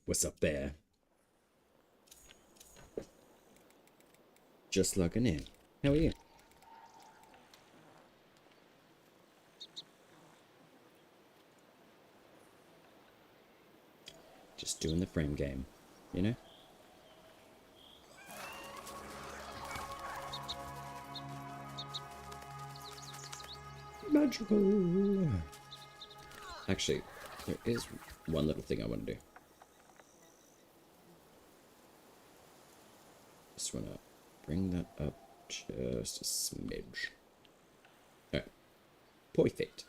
What's up there? Just logging in. How are you? Just doing the frame game, you know? Magical! Actually, there is one little thing I want to do. Just want to bring that up just a smidge. Alright. Perfect.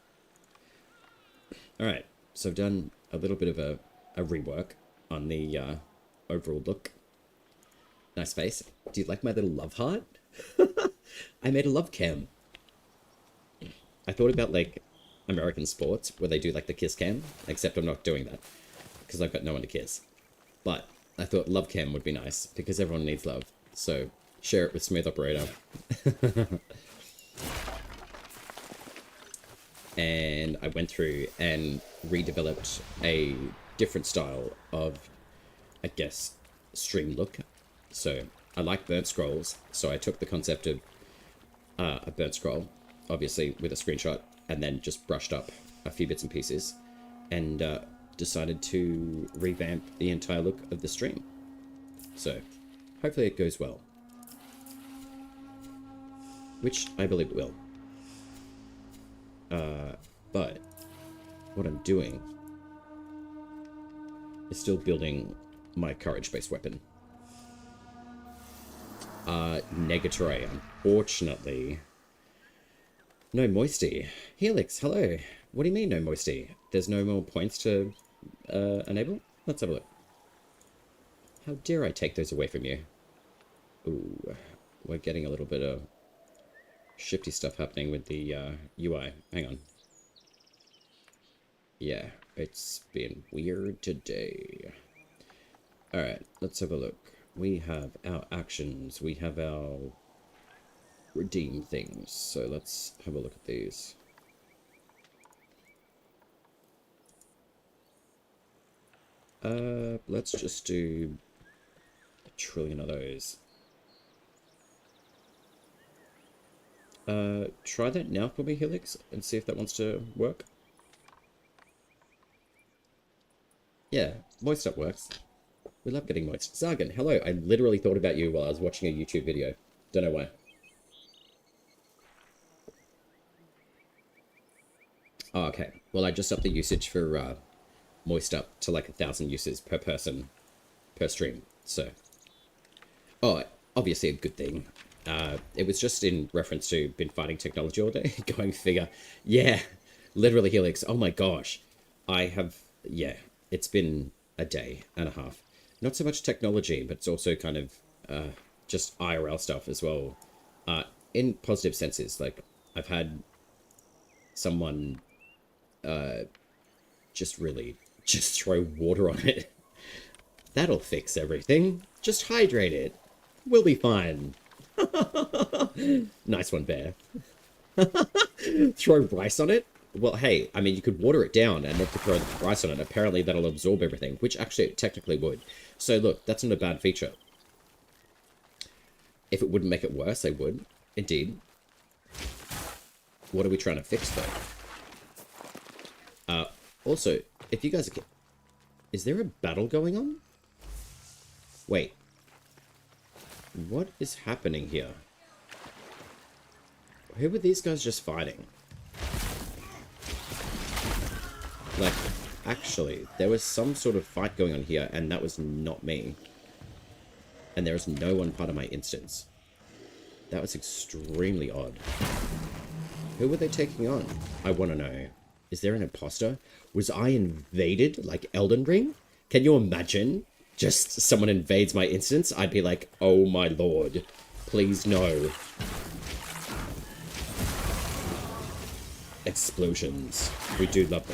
Alright, so I've done a little bit of a rework on the overall look. Nice face. Do you like my little love heart? I made a love cam. I thought about like American sports where they do like the kiss cam, except I'm not doing that because I've got no one to kiss. But I thought love cam would be nice because everyone needs love. So share it with SmoothOpurrator. And I went through and redeveloped a different style of, I guess, stream look. So I like burnt scrolls, so I took the concept of a burnt scroll, obviously with a screenshot, and then just brushed up a few bits and pieces, and decided to revamp the entire look of the stream. So hopefully it goes well, which I believe it will. But what I'm doing is still building my courage-based weapon. Negatory, unfortunately. No moisty. Helix, hello. What do you mean no moisty? There's no more points to enable? Let's have a look. How dare I take those away from you? Ooh, we're getting a little bit of shifty stuff happening with the UI. Hang on. Yeah, it's been weird today. Alright, let's have a look. We have our actions. We have our redeem things. So let's have a look at these. Let's just do a trillion of those. Try that now for me, Helix, and see if that wants to work. Yeah, moist up works. We love getting moist. Zargan, hello. I literally thought about you while I was watching a YouTube video. Don't know why. Oh, okay. Well, I just upped the usage for moist up to like 1,000 uses per person per stream. So, oh, obviously a good thing. It was just in reference to been fighting technology all day. Going figure. Yeah, literally Helix. Oh my gosh. I have, yeah, it's been a day and a half. Not so much technology, but it's also kind of just IRL stuff as well. In positive senses, like I've had someone just throw water on it. That'll fix everything. Just hydrate it. We'll be fine. Nice one, Bear. Throw rice on it? Well, hey, I mean, you could water it down and then throw the rice on it. Apparently, that'll absorb everything, which actually it technically would. So, look, that's not a bad feature. If it wouldn't make it worse, I would. Indeed. What are we trying to fix, though? Also, if you guys are... Is there a battle going on? Wait. What is happening here? Who were these guys just fighting? Like, actually, there was some sort of fight going on here, and that was not me. And there is no one part of my instance. That was extremely odd. Who were they taking on? I want to know. Is there an imposter? Was I invaded like Elden Ring? Can you imagine? Just someone invades my instance? I'd be like, oh my lord. Please no. Explosions. We do love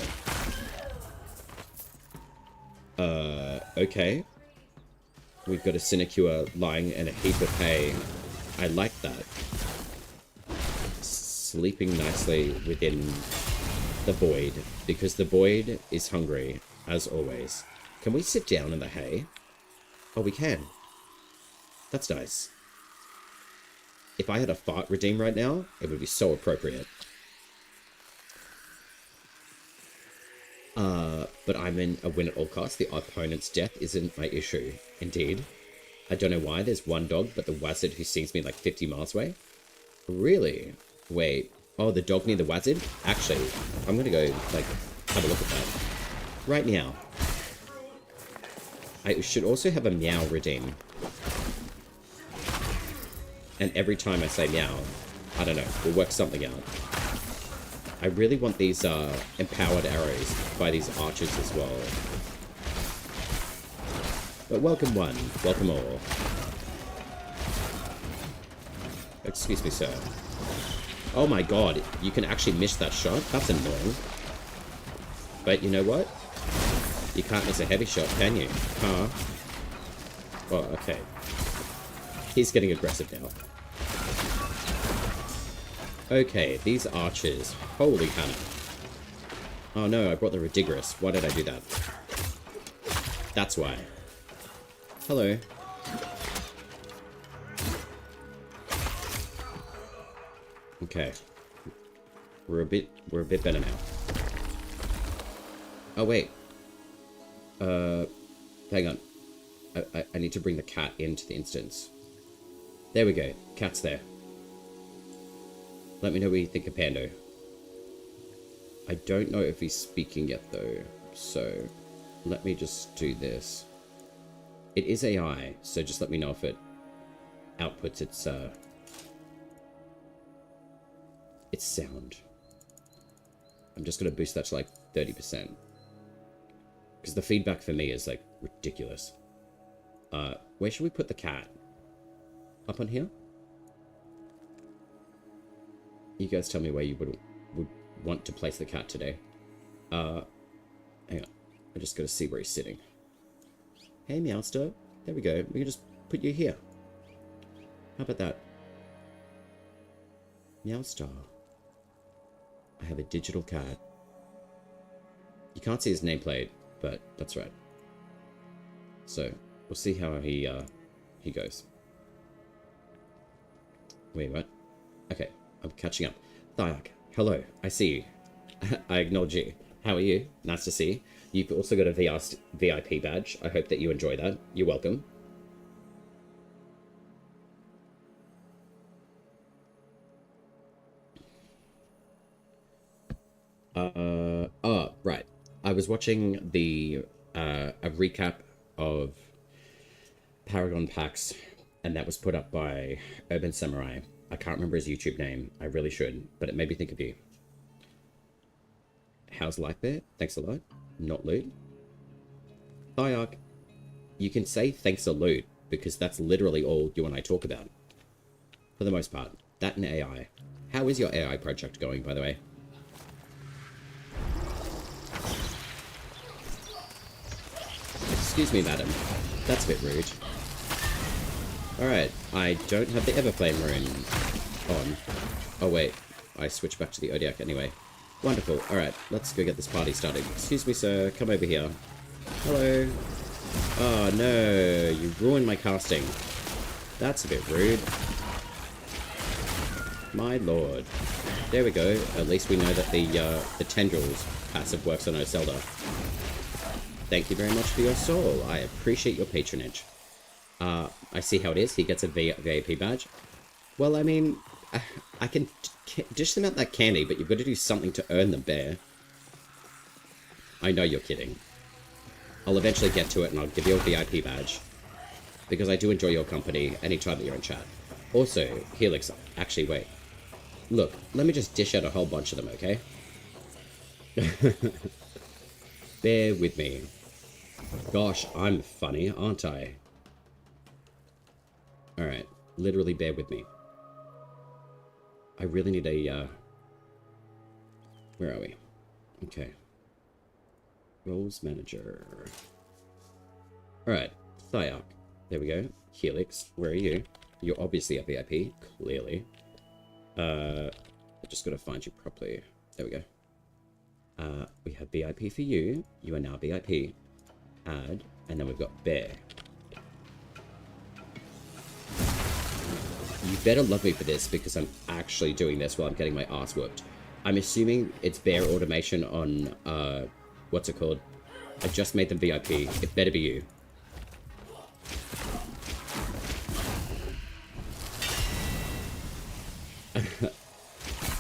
them. Okay. We've got a sinecure lying in a heap of hay. I like that. Sleeping nicely within the void, because the void is hungry, as always. Can we sit down in the hay? Oh, we can. That's nice. If I had a fart redeem right now, it would be so appropriate. But I'm in a win at all costs. The opponent's death isn't my issue. Indeed. I don't know why. There's one dog, but the wazard who sees me like 50 miles away. Really? Wait. Oh, the dog near the wazard? Actually, I'm gonna go, like, have a look at that. Right now. I should also have a meow redeem. And every time I say meow, I don't know, we'll work something out. I really want these empowered arrows by these archers as well. But welcome one, welcome all. Excuse me, sir. Oh my god, you can actually miss that shot? That's annoying. But you know what? You can't miss a heavy shot, can you? Huh? Oh, okay. He's getting aggressive now. Okay, these archers. Holy Hannah. Oh no, I brought the Ridigerous. Why did I do that? That's why. Hello. Okay. We're a bit better now. Oh wait. Hang on. I need to bring the cat into the instance. There we go. Cat's there. Let me know what you think of Pando. I don't know if he's speaking yet though, so let me just do this. It is AI, so just let me know if it outputs its sound. I'm just gonna boost that to like 30%. Because the feedback for me is like ridiculous. Where should we put the cat? Up on here? You guys tell me where you would want to place the cat today. Hang on. I just gotta see where he's sitting. Hey, Meowster. There we go. We can just put you here. How about that? Meowstar. I have a digital cat. You can't see his nameplate, but that's right. So, we'll see how he goes. Wait, what? Okay. I'm catching up. Thyak, hello. I see you. I acknowledge you. How are you? Nice to see you. You've also got a VIP badge. I hope that you enjoy that. You're welcome. Oh, right. I was watching a recap of Paragon PAX, and that was put up by Urban Samurai. I can't remember his YouTube name. I really should, but it made me think of you. How's life there? Thanks a lot. Not loot. Thyak, you can say thanks a loot, because that's literally all you and I talk about. For the most part. That and AI. How is your AI project going, by the way? Excuse me, madam. That's a bit rude. Alright, I don't have the Everflame rune on. Oh wait, I switched back to the Odiak anyway. Wonderful, alright, let's go get this party started. Excuse me, sir, come over here. Hello. Oh no, you ruined my casting. That's a bit rude. My lord. There we go, at least we know that the Tendrils passive works on Oselda. Thank you very much for your soul, I appreciate your patronage. I see how it is. He gets a VIP badge. Well, I mean, I can dish them out that candy, but you've got to do something to earn them, bear. I know you're kidding. I'll eventually get to it, and I'll give you a VIP badge. Because I do enjoy your company anytime that you're in chat. Also, Helix, actually, wait. Look, let me just dish out a whole bunch of them, okay? Bear with me. Gosh, I'm funny, aren't I? Alright, literally bear with me. I really need a, where are we? Okay. Roles Manager. Alright, Thyak. There we go. Helix, where are you? You're obviously a VIP, clearly. I just gotta find you properly. There we go. We have VIP for you. You are now VIP. add, and then we've got bear. You better love me for this, because I'm actually doing this while I'm getting my ass whooped. I'm assuming it's bear automation on, what's it called? I just made them VIP. It better be you.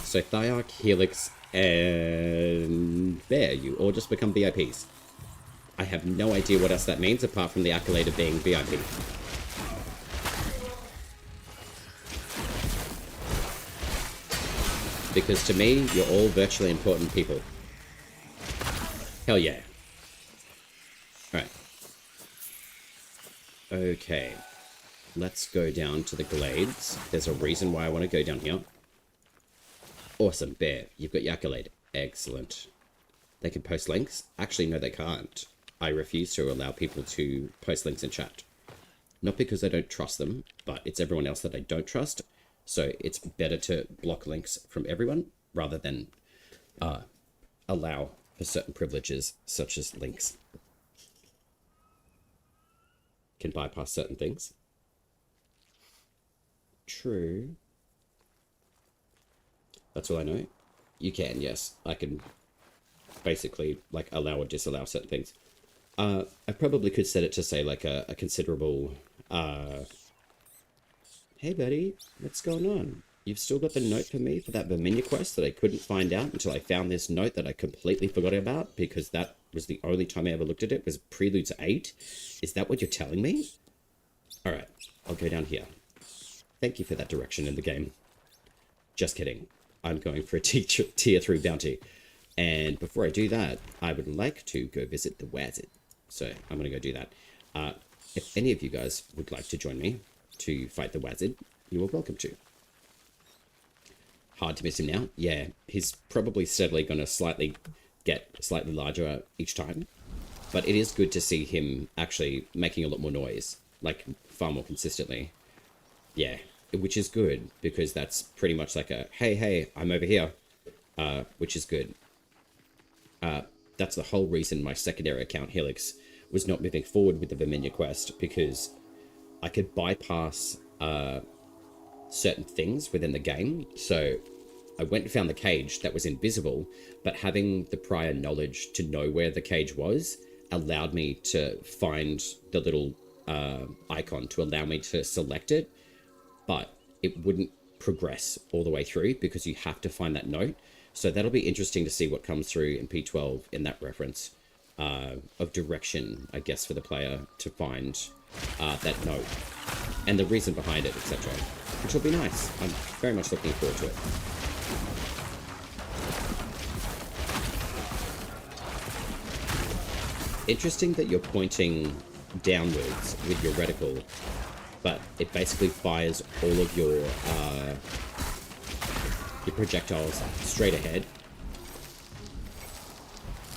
So Thiarch, Helix, and Bear, you all just become VIPs. I have no idea what else that means, apart from the accolade of being VIP. Because to me, you're all virtually important people. Hell yeah. Alright. Okay. Let's go down to the glades. There's a reason why I want to go down here. Awesome, Bear. You've got your accolade. Excellent. They can post links? Actually, no, they can't. I refuse to allow people to post links in chat. Not because I don't trust them, but it's everyone else that I don't trust. So it's better to block links from everyone rather than allow for certain privileges, such as links. Can bypass certain things. True. That's all I know. You can, yes. I can basically, like, allow or disallow certain things. I probably could set it to say, like, a considerable, hey, buddy, what's going on? You've still got the note for me for that Verminia quest that I couldn't find out until I found this note that I completely forgot about, because that was the only time I ever looked at it, was Preludes 8. Is that what you're telling me? Alright, I'll go down here. Thank you for that direction in the game. Just kidding. I'm going for a tier 3 bounty. And before I do that, I would like to go visit the wizard. So I'm going to go do that. If any of you guys would like to join me to fight the wizard, you are welcome to. Hard to miss him now. Yeah, he's probably steadily going to get slightly larger each time. But it is good to see him actually making a lot more noise. Like, far more consistently. Yeah, which is good, because that's pretty much like a, hey, I'm over here, which is good. That's the whole reason my secondary account, Helix, was not moving forward with the Verminia quest, because I could bypass certain things within the game. So I went and found the cage that was invisible, but having the prior knowledge to know where the cage was allowed me to find the little icon to allow me to select it, but it wouldn't progress all the way through because you have to find that note. So that'll be interesting to see what comes through in P12 in that reference of direction, I guess, for the player to find that note and the reason behind it, etc., which will be nice. I'm very much looking forward to it. Interesting that you're pointing downwards with your reticle, but it basically fires all of your projectiles straight ahead.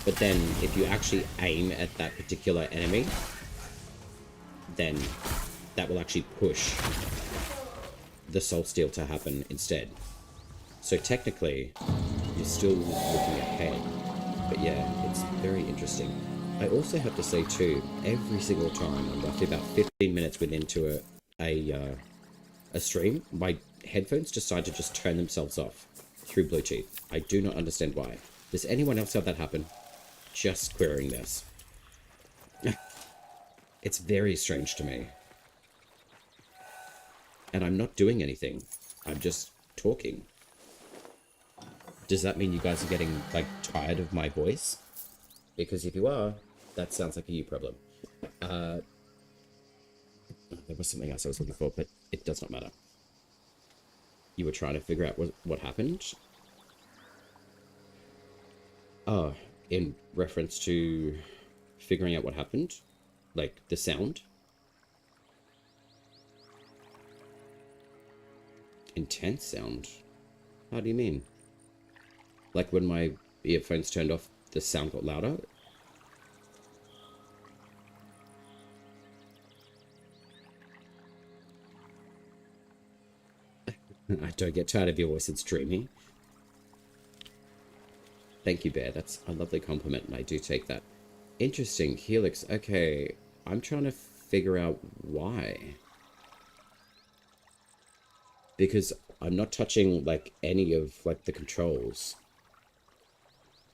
But then if you actually aim at that particular enemy, then that will actually push the soul steal to happen instead. So technically, you're still looking ahead. But yeah, it's very interesting. I also have to say too, every single time I'm roughly about 15 minutes into a stream, my headphones decide to just turn themselves off through Bluetooth. I do not understand why. Does anyone else have that happen? Just querying this. It's very strange to me. And I'm not doing anything. I'm just talking. Does that mean you guys are getting, like, tired of my voice? Because if you are, that sounds like a you problem. There was something else I was looking for, but it does not matter. You were trying to figure out what happened? Oh, in reference to figuring out what happened? Like, the sound? Intense sound? How do you mean? Like when my earphones turned off, the sound got louder? I don't get tired of your voice, it's dreamy. Thank you, Bear. That's a lovely compliment, and I do take that. Interesting. Helix. Okay. I'm trying to figure out why. Because I'm not touching, like, any of, like, the controls.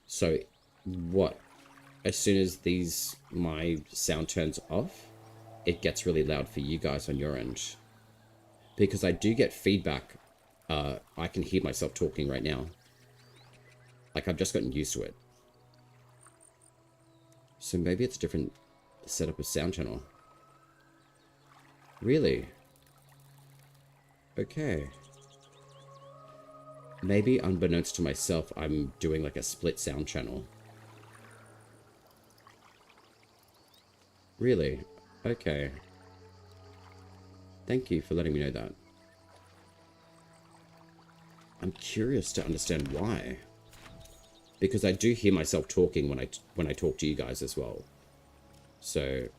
So, what? As soon as my sound turns off, it gets really loud for you guys on your end. Because I do get feedback. I can hear myself talking right now. Like, I've just gotten used to it. So maybe it's a different setup of sound channel. Really? Okay. Maybe unbeknownst to myself, I'm doing like a split sound channel. Really? Okay. Thank you for letting me know that. I'm curious to understand why. Because I do hear myself talking when I talk to you guys as well. So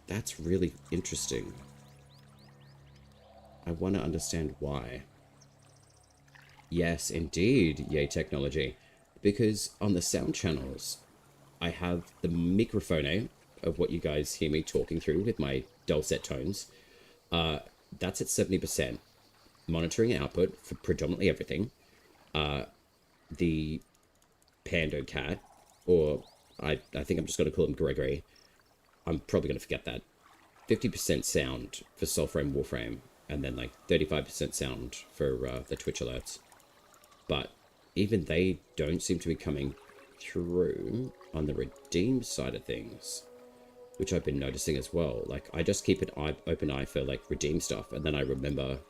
that's really interesting. I want to understand why. Yes, indeed, yay technology. Because on the sound channels, I have the microphone of what you guys hear me talking through with my dulcet tones. That's at 70%. Monitoring output for predominantly everything. The Pando Cat, or I think I'm just going to call him Gregory. I'm probably going to forget that. 50% sound for Soulframe, Warframe, and then like 35% sound for the Twitch alerts. But even they don't seem to be coming through on the redeem side of things, which I've been noticing as well. Like, I just keep an open eye for like redeem stuff, and then I remember,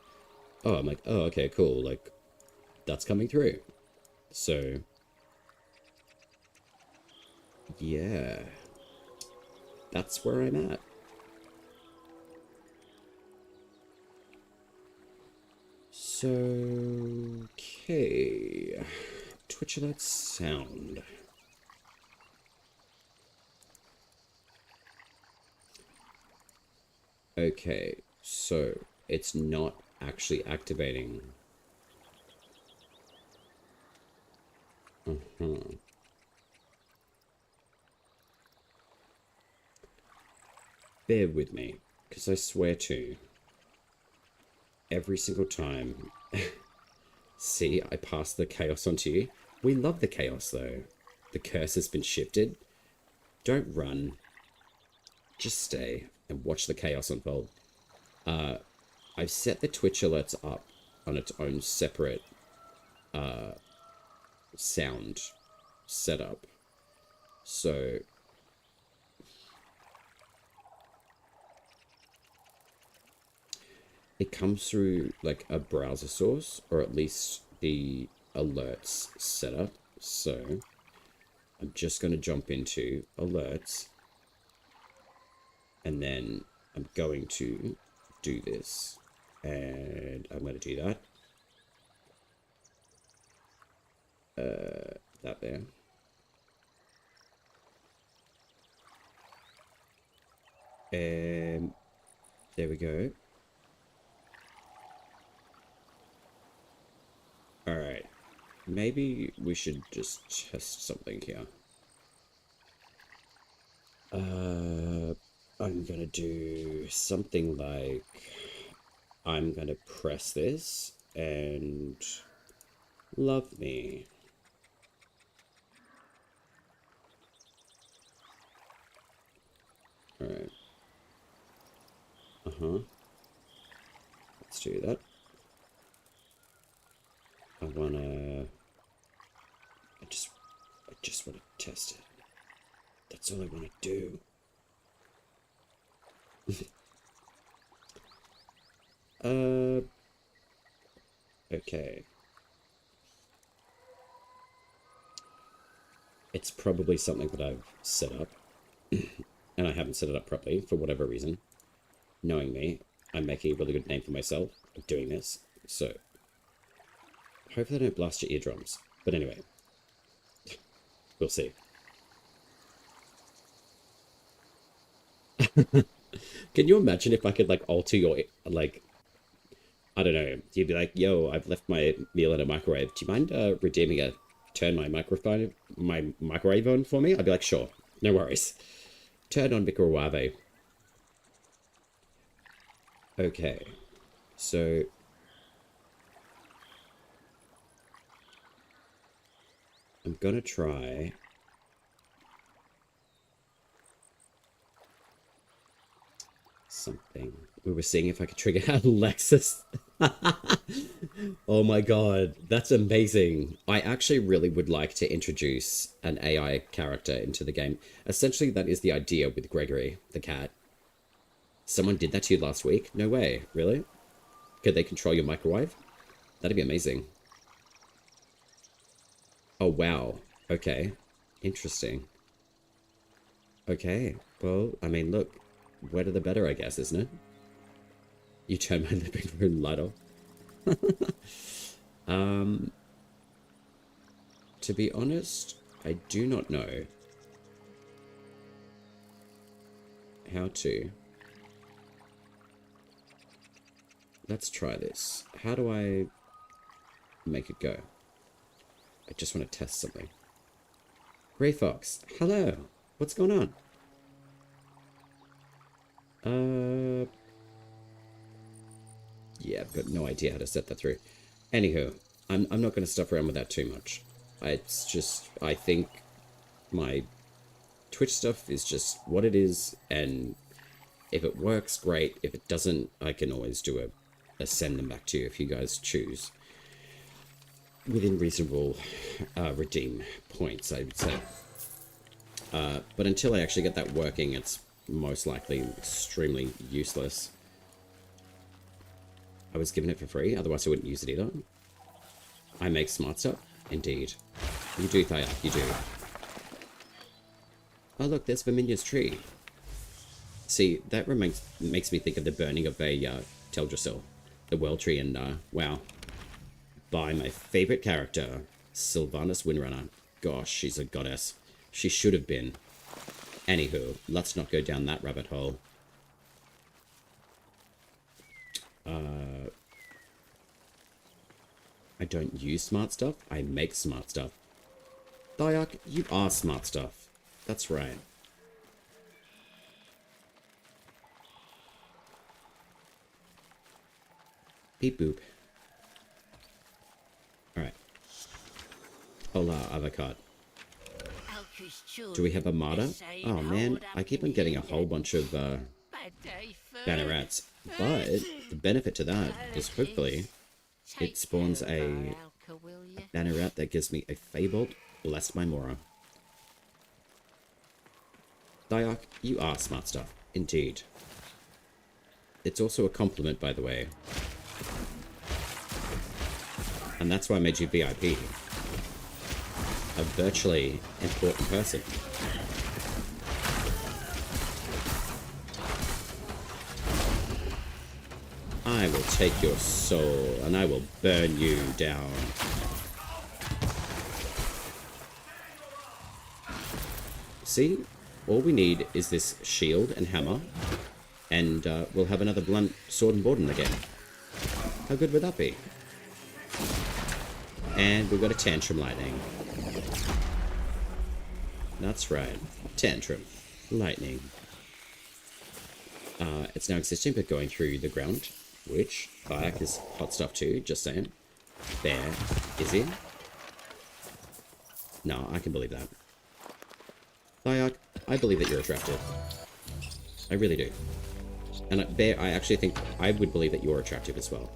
oh, I'm like, oh, okay, cool, like that's coming through. So yeah, that's where I'm at. So, okay. Twitch alert sound. Okay, so it's not actually activating. Bear with me, because I swear to, every single time. See, I pass the chaos on to you. We love the chaos, though. The curse has been shifted. Don't run. Just stay and watch the chaos unfold. I've set the Twitch alerts up on its own separate sound setup. So it comes through like a browser source, or at least the alerts setup. So I'm just going to jump into alerts, and then I'm going to do this, and I'm going to do that. That there. And there we go. Alright, maybe we should just test something here. I'm gonna do something like, I'm gonna press this and love me. Alright. Let's do that. I just want to test it. That's all I want to do. Okay. It's probably something that I've set up, and I haven't set it up properly for whatever reason. Knowing me, I'm making a really good name for myself of doing this, so hopefully I don't blast your eardrums. But anyway, we'll see. Can you imagine if I could like alter your, like, I don't know, you'd be like, yo, I've left my meal in a microwave. Do you mind redeeming turn my microwave on for me? I'd be like, sure, No worries. Turn on microwave. Okay. So... I'm gonna try... something. We were seeing if I could trigger out Lexus. Oh my god, that's amazing. I actually really would like to introduce an AI character into the game. Essentially, that is the idea with Gregory, the cat. Someone did that to you last week? No way. Really? Could they control your microwave? That'd be amazing. Oh, wow. Okay. Interesting. Okay. Well, I mean, look. Wetter the better, I guess, isn't it? You turn my living room light off. To be honest, I do not know how to. Let's try this. How do I make it go? I just want to test something. Grey Fox, hello. What's going on? Yeah, I've got no idea how to set that through. Anywho, I'm not going to stuff around with that too much. It's just, I think my Twitch stuff is just what it is, and if it works, great. If it doesn't, I can always do a send them back to you if you guys choose. Within reasonable redeem points, I would say. But until I actually get that working, it's most likely extremely useless. I was given it for free, otherwise I wouldn't use it either. I make smart stuff? Indeed. You do, Thaya, you do. Oh look, there's Verminia's tree. See, that makes me think of the burning of a Teldrassil, the World Tree, and wow. By my favorite character, Sylvanas Windrunner. Gosh, she's a goddess. She should have been. Anywho, let's not go down that rabbit hole. I don't use smart stuff, I make smart stuff. Thyak, you are smart stuff. That's right. Beep boop. Alright. Hola, avocado. Do we have a martyr? Oh man, I keep on getting a whole bunch of bannerats. But the benefit to that is hopefully it spawns a bannerat that gives me a Feybolt blessed by Mora. Thyak, you are smart stuff. Indeed. It's also a compliment, by the way. And that's why I made you VIP. A virtually important person. I will take your soul and I will burn you down. See? All we need is this shield and hammer, and we'll have another blunt sword and board in the game. How good would that be? And we've got a tantrum lightning. That's right. Tantrum. Lightning. It's now existing, but going through the ground, which Thyak is hot stuff too, just saying. Bear is in. No, I can believe that. Thyak, I believe that you're attractive. I really do. And Bear, I actually think I would believe that you're attractive as well.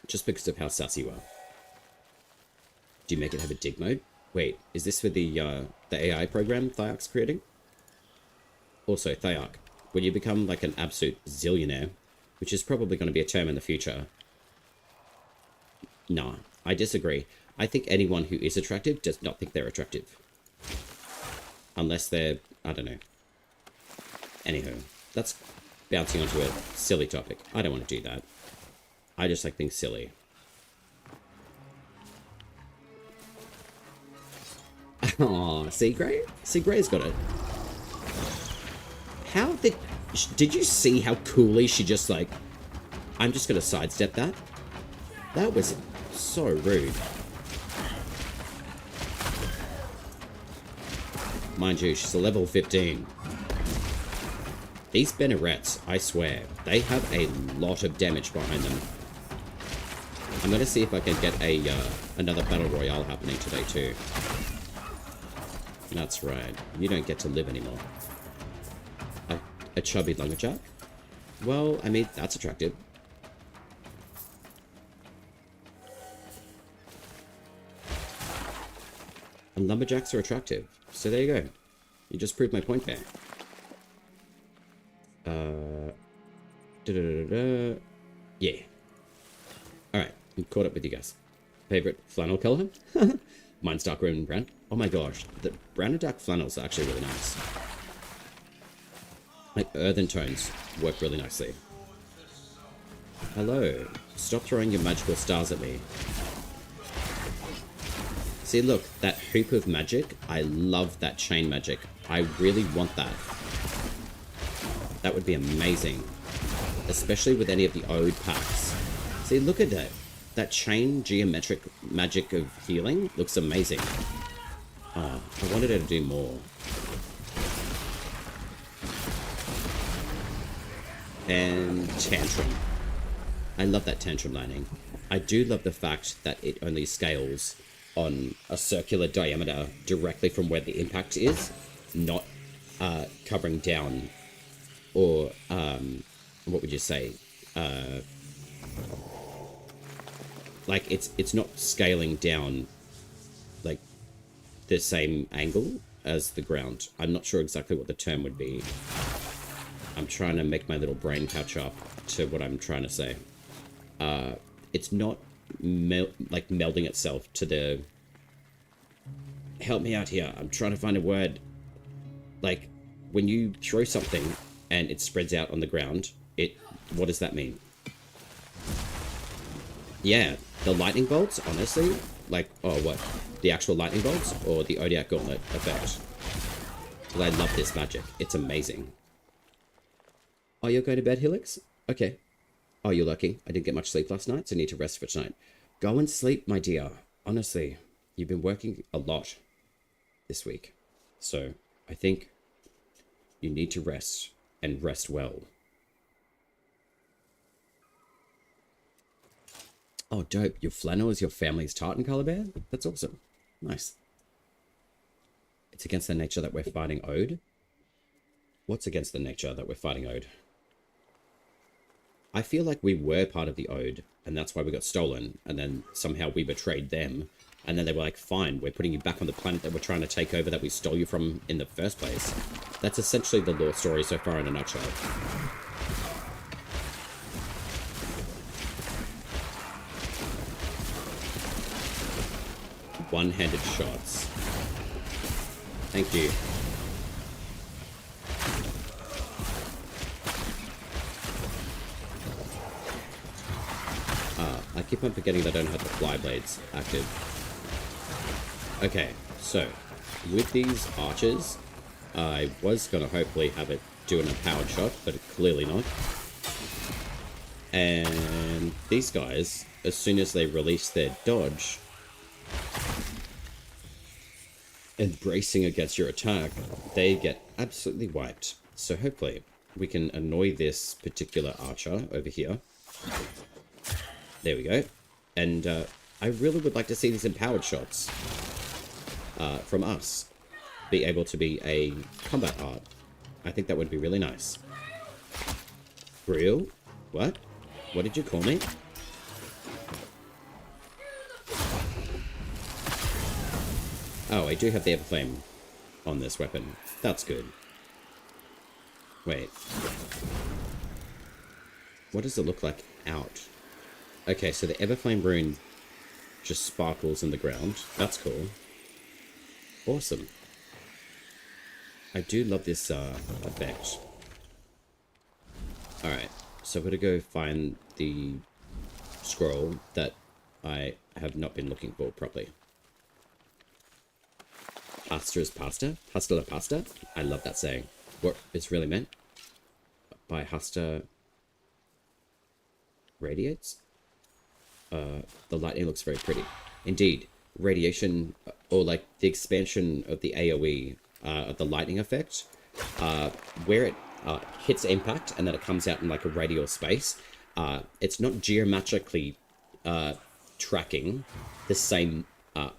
Just because of how sassy you are. Do you make it have a dig mode? Wait, is this for the AI program Thyak's creating? Also, Thyak, when you become like an absolute zillionaire, which is probably going to be a term in the future. Nah, I disagree. I think anyone who is attractive does not think they're attractive. Unless they're, I don't know. Anywho, that's bouncing onto a silly topic. I don't want to do that. I just like things silly. Aw, see Grey? See Grey's got it. How did you see how coolly she just like, I'm just gonna sidestep that? That was so rude. Mind you, she's a level 15. These Bennerets, I swear, they have a lot of damage behind them. I'm going to see if I can get another Battle Royale happening today too. That's right. You don't get to live anymore. A chubby lumberjack? Well, I mean, that's attractive. And lumberjacks are attractive. So there you go. You just proved my point there. Yeah. Alright, I'm caught up with you guys. Favorite flannel color? Mine's dark green and brown. Oh my gosh, the brown and dark flannels are actually really nice. Like earthen tones work really nicely. Hello. Stop throwing your magical stars at me. See, look, that hoop of magic. I love that chain magic. I really want that. That would be amazing. Especially with any of the Ode packs. See, look at that. That chain geometric magic of healing looks amazing. Oh, I wanted her to do more. And Tantrum. I love that Tantrum lining. I do love the fact that it only scales on a circular diameter directly from where the impact is, not covering down or, what would you say? Like, it's not scaling down, like, the same angle as the ground. I'm not sure exactly what the term would be. I'm trying to make my little brain catch up to what I'm trying to say. It's not melding itself to the... Help me out here. I'm trying to find a word. Like, when you throw something and it spreads out on the ground, what does that mean? Yeah, the lightning bolts, honestly. Like, oh, what? The actual lightning bolts or the Odiac Gauntlet effect? Because I love this magic. It's amazing. Oh, you're going to bed, Helix? Okay. Oh, you're lucky. I didn't get much sleep last night, so need to rest for tonight. Go and sleep, my dear. Honestly, you've been working a lot this week. So, I think you need to rest, and rest well. Oh, dope. Your flannel is your family's tartan color bear? That's awesome. Nice. It's against the nature that we're fighting Ode? What's against the nature that we're fighting Ode? I feel like we were part of the Ode, and that's why we got stolen, and then somehow we betrayed them, and then they were like, fine, we're putting you back on the planet that we're trying to take over that we stole you from in the first place. That's essentially the lore story so far in a nutshell. One-handed shots. Thank you. I keep on forgetting that I don't have the fly blades active. Okay, so with these archers, I was going to hopefully have it do an empowered shot, but clearly not. And these guys, as soon as they release their dodge and bracing against your attack, they get absolutely wiped. So hopefully we can annoy this particular archer over here. There we go. And I really would like to see these empowered shots from us be able to be a combat art. I think that would be really nice. Real? What? What did you call me? Oh, I do have the Everflame on this weapon. That's good. Wait. What does it look like out? Okay, so the Everflame rune just sparkles in the ground. That's cool. Awesome. I do love this effect. Alright, so I'm going to go find the scroll that I have not been looking for properly. Pasta is pasta? Pasta la pasta? I love that saying. What it's really meant by Hasta radiates? The lightning looks very pretty. Indeed, radiation, or like the expansion of the AoE the lightning effect, where it hits impact and then it comes out in like a radial space, it's not geometrically tracking the same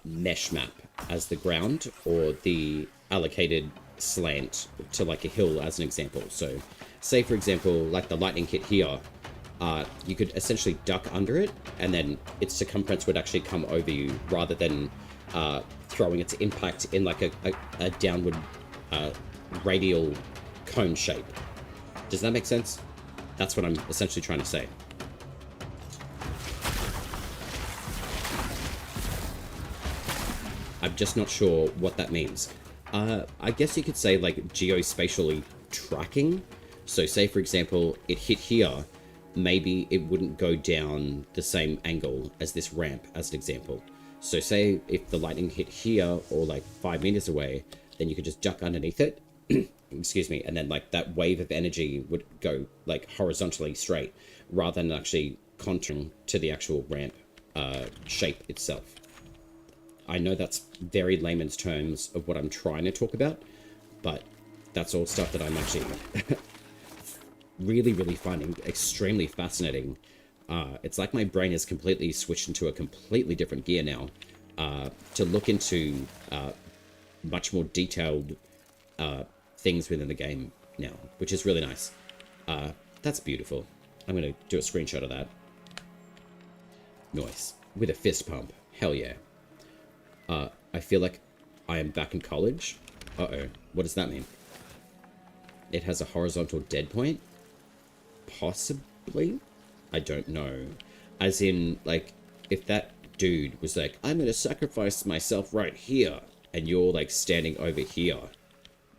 mesh map as the ground or the allocated slant to like a hill, as an example. So say for example, like the lightning hit here, you could essentially duck under it and then its circumference would actually come over you rather than throwing its impact in like a downward radial cone shape. Does that make sense? That's what I'm essentially trying to say. I'm just not sure what that means. I guess you could say like geospatially tracking. So say for example, it hit here, maybe it wouldn't go down the same angle as this ramp, as an example. So say if the lightning hit here or like 5 meters away, then you could just duck underneath it, excuse me, and then like that wave of energy would go like horizontally straight rather than actually contouring to the actual ramp shape itself. I know that's very layman's terms of what I'm trying to talk about, but that's all stuff that I'm actually really finding extremely fascinating. It's like my brain has completely switched into a completely different gear now, to look into much more detailed things within the game now, which is really nice. That's beautiful. I'm going to do a screenshot of that. Nice. With a fist pump. Hell yeah. I feel like I am back in college. Uh-oh. What does that mean? It has a horizontal dead point? Possibly? I don't know. As in, like, if that dude was like, I'm gonna sacrifice myself right here, and you're, like, standing over here,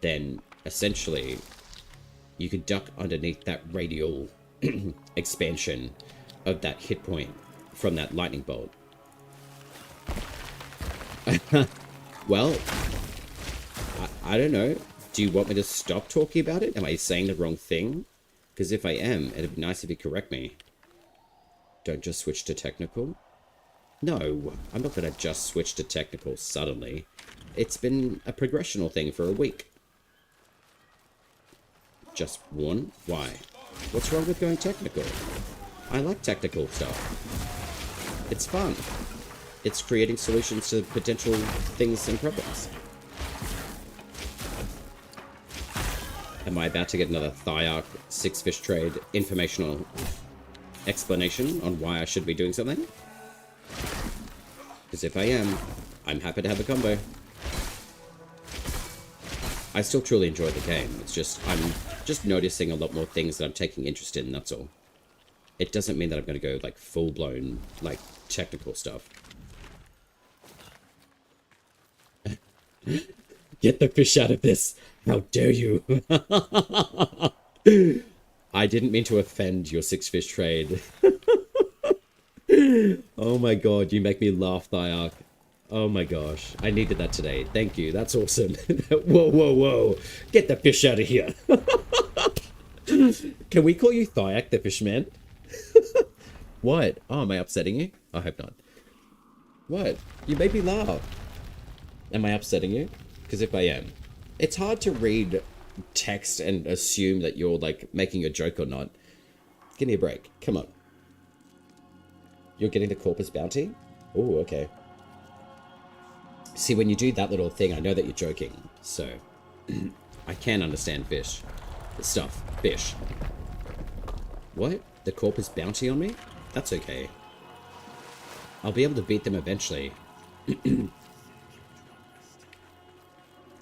then, essentially, you could duck underneath that radial expansion of that hit point from that lightning bolt. Well, I don't know. Do you want me to stop talking about it? Am I saying the wrong thing? Because if I am, it'd be nice if you correct me. Don't just switch to technical? No, I'm not going to just switch to technical suddenly. It's been a progressional thing for a week. Just one? Why? What's wrong with going technical? I like technical stuff. It's fun. It's creating solutions to potential things and problems. Am I about to get another Thiark 6-fish trade informational explanation on why I should be doing something? Because if I am, I'm happy to have a combo. I still truly enjoy the game. It's just, I'm just noticing a lot more things that I'm taking interest in, that's all. It doesn't mean that I'm going to go, like, full-blown, like, technical stuff. Get the fish out of this! How dare you! I didn't mean to offend your 6-fish trade. Oh my god, you make me laugh, Thiark. Oh my gosh, I needed that today. Thank you, that's awesome. Whoa. Get the fish out of here. Can we call you Thiark the Fishman? What? Oh, am I upsetting you? I hope not. What? You made me laugh. Am I upsetting you? Because if I am, it's hard to read text and assume that you're, like, making a joke or not. Give me a break. Come on. You're getting the Corpus Bounty? Oh, okay. See, when you do that little thing, I know that you're joking. So, I can understand fish. Stuff. Fish. What? The Corpus Bounty on me? That's okay. I'll be able to beat them eventually.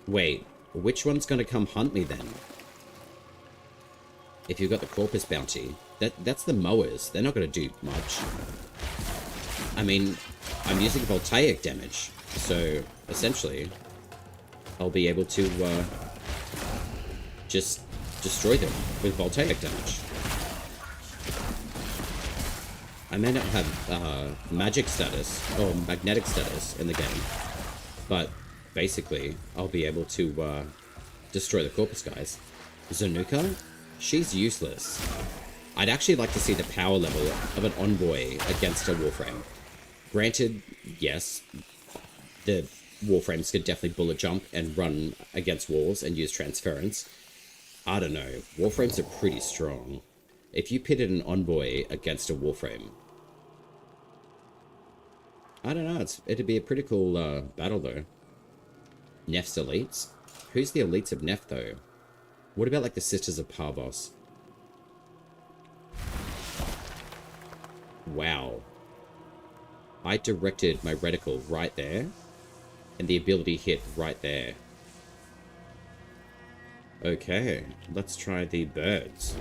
Wait, which one's gonna come hunt me then? If you've got the Corpus Bounty, that's the mowers. They're not gonna do much. I mean, I'm using voltaic damage, so essentially, I'll be able to just destroy them with voltaic damage. I may not have magic status or magnetic status in the game, but basically, I'll be able to destroy the Corpus guys. Zanuka? She's useless. I'd actually like to see the power level of an envoy against a Warframe. Granted, yes, the Warframes could definitely bullet jump and run against walls and use transference. I don't know. Warframes are pretty strong. If you pitted an Envoy against a Warframe, I don't know. It'd be a pretty cool battle, though. Nef's elites? Who's the elites of Nef, though? What about, like, the Sisters of Parvos? Wow. I directed my reticle right there, and the ability hit right there. Okay, let's try the birds.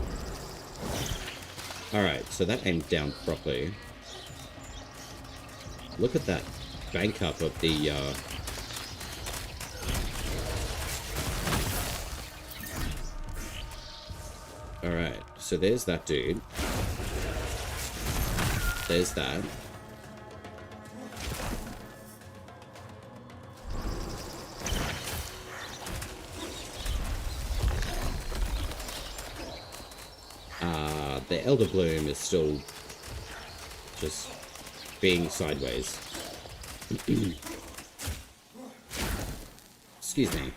Alright, so that aimed down properly. Look at that bank up of the, Alright, so there's that dude. There's that. The Elder Bloom is still just being sideways. Excuse me.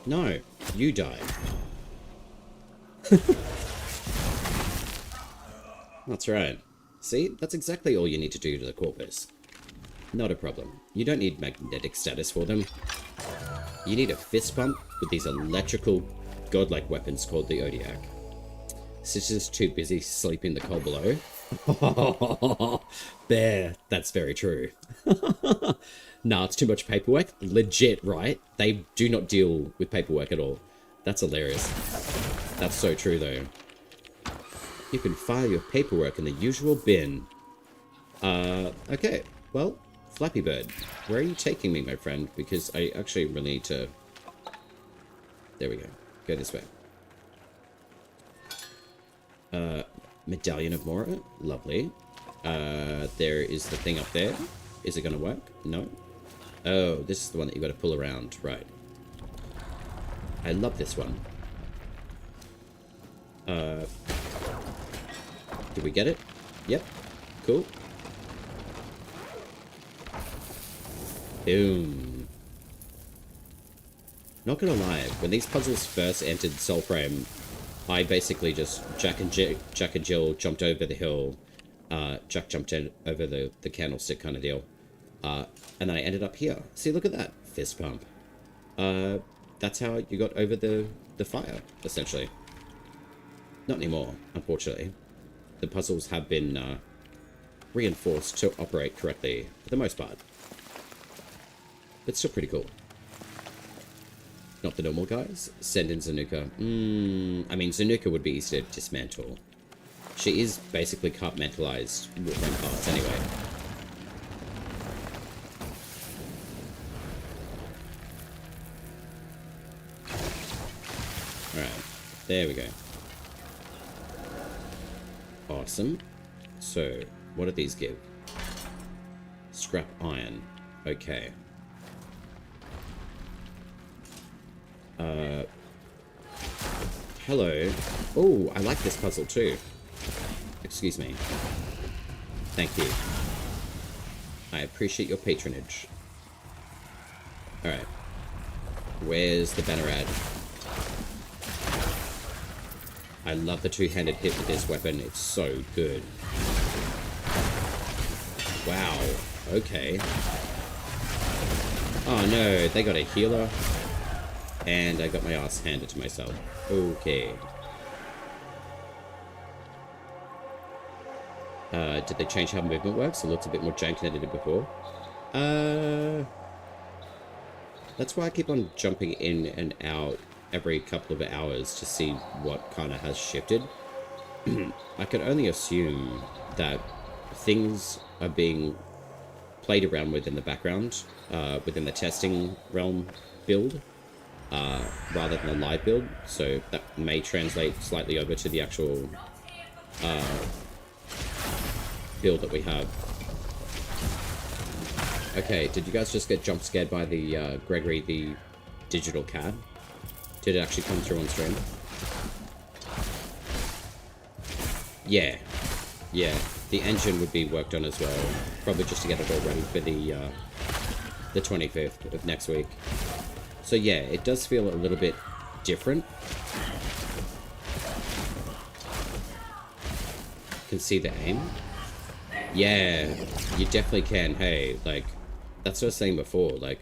No, you die. That's right. See, that's exactly all you need to do to the Corpus. Not a problem. You don't need magnetic status for them. You need a fist pump with these electrical, godlike weapons called the Odiac. Sister's too busy sleeping the coal below. Bear, that's very true. Nah, it's too much paperwork. Legit, right? They do not deal with paperwork at all. That's hilarious. That's so true, though. You can file your paperwork in the usual bin. Okay. Well, Flappy Bird, where are you taking me, my friend? Because I actually really need to... There we go. Go this way. Medallion of Mora. Lovely. There is the thing up there. Is it going to work? No. Oh, this is the one that you got to pull around. Right. I love this one. Did we get it? Yep. Cool. Boom. Not gonna lie, when these puzzles first entered Soulframe, I basically just Jack and Jill jumped over the hill. Jack jumped over the candlestick kind of deal. And then I ended up here. See, look at that. Fist pump. That's how you got over the fire, essentially. Not anymore, unfortunately. The puzzles have been reinforced to operate correctly, for the most part. But still pretty cool. Not the normal guys. Send in Zanuka. I mean, Zanuka would be easy to dismantle. She is basically compartmentalized Warframe parts anyway. Alright, there we go. Awesome. So, what do these give? Scrap iron. Okay. Hello. Oh, I like this puzzle too. Excuse me. Thank you. I appreciate your patronage. Alright. Where's the banner ad? I love the two-handed hit with this weapon. It's so good. Wow. Okay. Oh no, they got a healer. And I got my ass handed to myself. Okay. Did they change how movement works? It looks a bit more jank than it did before. That's why I keep on jumping in and out every couple of hours to see what kind of has shifted. I can only assume that things are being played around with in the background, within the testing realm build, rather than a live build, so that may translate slightly over to the actual build that we have. Okay, did you guys just get jump scared by the Gregory the digital cat? Did it actually come through on stream? Yeah. Yeah. The engine would be worked on as well, probably just to get it all ready for the 25th of next week. So yeah, it does feel a little bit different. Can see the aim. Yeah, you definitely can. Hey, like, that's what I was saying before. Like,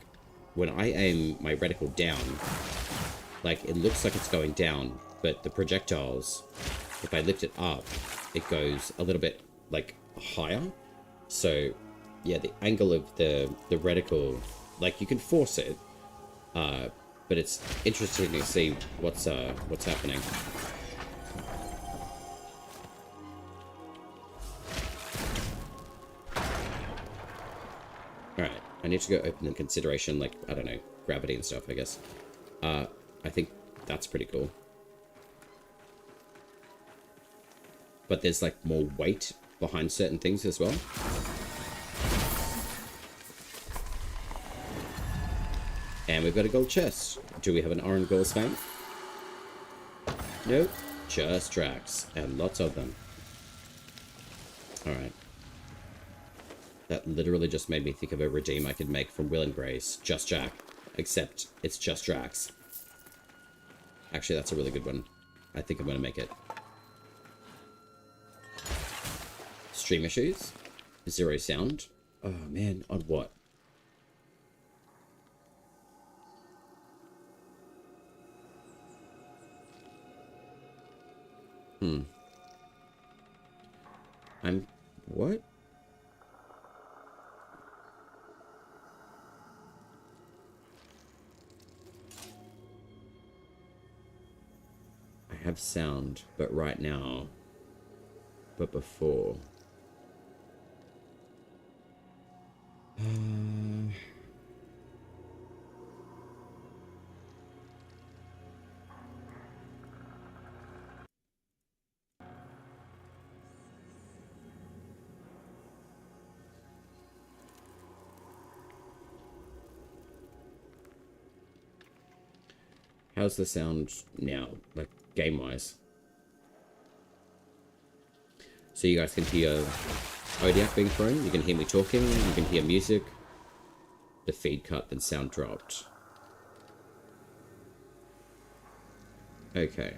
when I aim my reticle down, like, it looks like it's going down, but the projectiles, if I lift it up, it goes a little bit, like, higher. So, yeah, the angle of the reticle, like, you can force it, but it's interesting to see what's happening. Alright, I need to go open the consideration, like, I don't know, gravity and stuff, I guess. I think that's pretty cool. But there's, like, more weight behind certain things as well. And we've got a gold chest. Do we have an orange gold spank? Nope. Just tracks. And lots of them. Alright. That literally just made me think of a redeem I could make from Will and Grace. Just Jack. Except it's just Drax. Actually, that's a really good one. I think I'm going to make it. Stream issues. 0 sound. Oh, man. On what? What? I have sound, but right now. But before. How's the sound now, like, game-wise? So you guys can hear ODF being thrown, you can hear me talking, you can hear music. The feed cut, then sound dropped. Okay.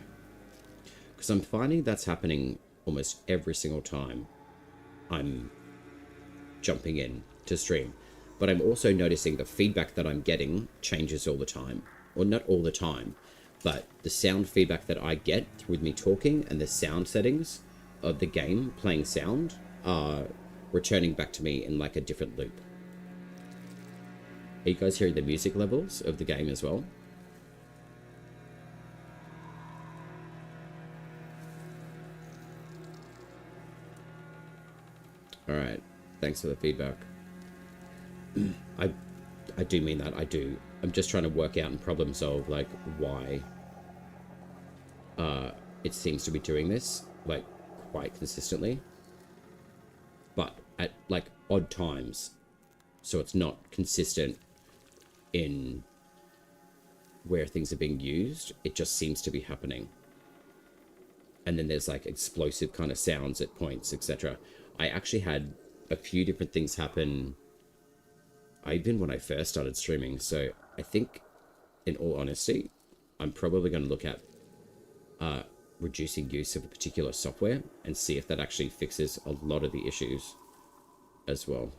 Because I'm finding that's happening almost every single time I'm jumping in to stream. But I'm also noticing the feedback that I'm getting changes all the time. Well, not all the time, but the sound feedback that I get with me talking and the sound settings of the game playing sound are returning back to me in like a different loop. Are you guys hearing the music levels of the game as well? Alright, thanks for the feedback. I do mean that, I do. I'm just trying to work out and problem solve, like, why it seems to be doing this, like, quite consistently. But at, like, odd times. So it's not consistent in where things are being used. It just seems to be happening. And then there's, like, explosive kind of sounds at points, etc. I actually had a few different things happen even when I first started streaming, so I think, in all honesty, I'm probably going to look at reducing use of a particular software and see if that actually fixes a lot of the issues as well.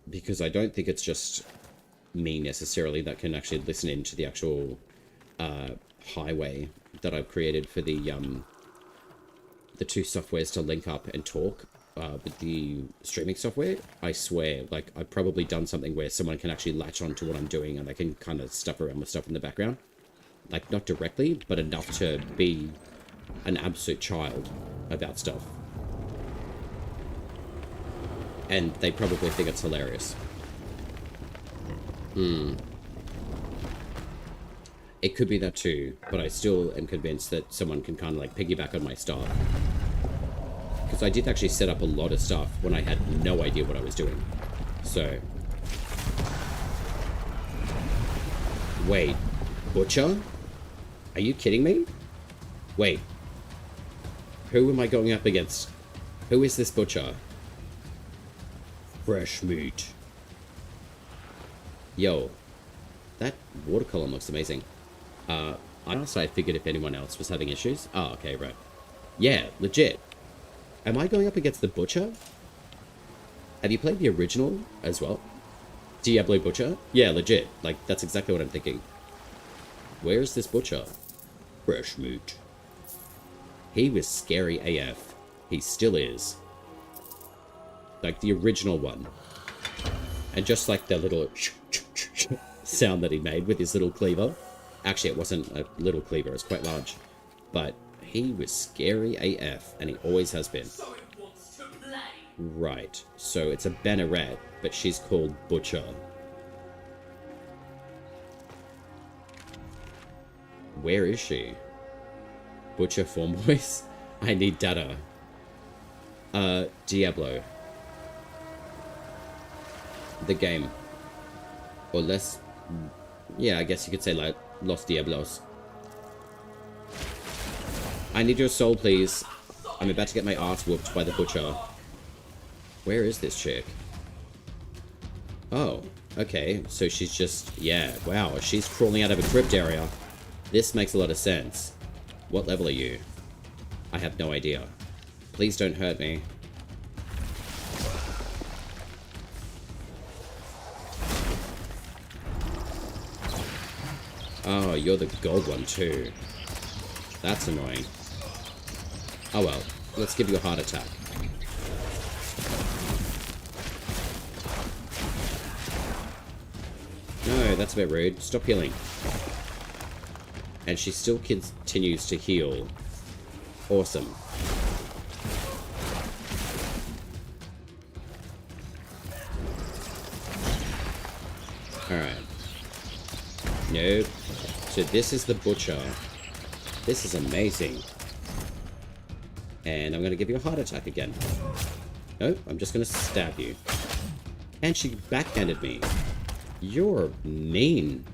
Because I don't think it's just me necessarily that can actually listen into the actual highway that I've created for the two softwares to link up and talk. With the streaming software, I swear, like, I've probably done something where someone can actually latch on to what I'm doing and they can kind of stuff around with stuff in the background. Like, not directly, but enough to be an absolute child about stuff. And they probably think it's hilarious. It could be that too, but I still am convinced that someone can kind of, like, piggyback on my stuff. Because I did actually set up a lot of stuff when I had no idea what I was doing. So. Wait. Butcher? Are you kidding me? Wait. Who am I going up against? Who is this butcher? Fresh meat. Yo, that water column looks amazing. Honestly, I figured if anyone else was having issues. Oh, okay, right. Yeah, legit. Am I going up against the butcher? Have you played the original as well? Diablo Butcher? Yeah, legit. Like, that's exactly what I'm thinking. Where is this butcher? Fresh meat. He was scary AF. He still is. Like the original one. And just like the little sound that he made with his little cleaver. Actually, it wasn't a little cleaver. It was quite large. But he was scary AF. And he always has been. So it wants to play. Right. So it's a Banneret, but she's called Butcher. Where is she? Butcher form voice? I need data. Diablo. The game. Or less... Yeah, I guess you could say like Los Diablos. I need your soul, please. I'm about to get my ass whooped by the butcher. Where is this chick? Oh, okay. So she's just... Yeah, wow. She's crawling out of a crypt area. This makes a lot of sense. What level are you? I have no idea. Please don't hurt me. Oh, you're the gold one too. That's annoying. Oh well, let's give you a heart attack. No, that's a bit rude. Stop healing. And she still continues to heal. Awesome. Alright. Nope. So this is the butcher. This is amazing. And I'm going to give you a heart attack again. No, I'm just going to stab you. And she backhanded me. You're mean.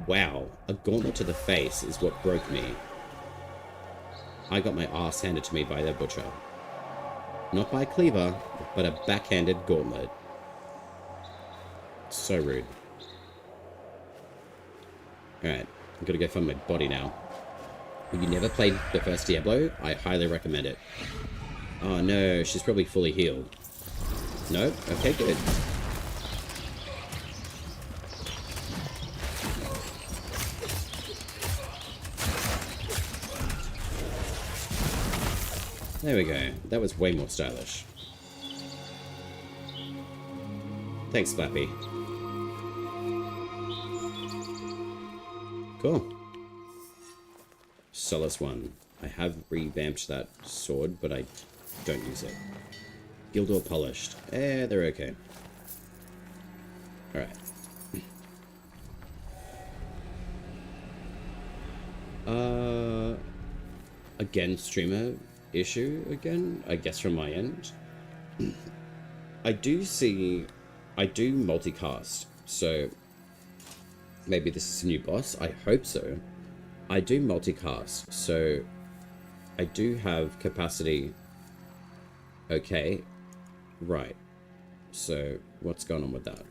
Wow, a gauntlet to the face is what broke me. I got my ass handed to me by the butcher. Not by a cleaver, but a backhanded gauntlet. So rude. Alright, I'm gonna go find my body now. If you never played the first Diablo, I highly recommend it. Oh no, she's probably fully healed. No? Okay, good. There we go. That was way more stylish. Thanks, Flappy. Cool. Solace 1. I have revamped that sword, but I don't use it. Gildor polished. Eh, they're okay. Alright. Again, streamer issue again, I guess from my end. I do multicast, so maybe this is a new boss, I hope so. I do multicast, so I do have capacity. Okay, right, so what's going on with that?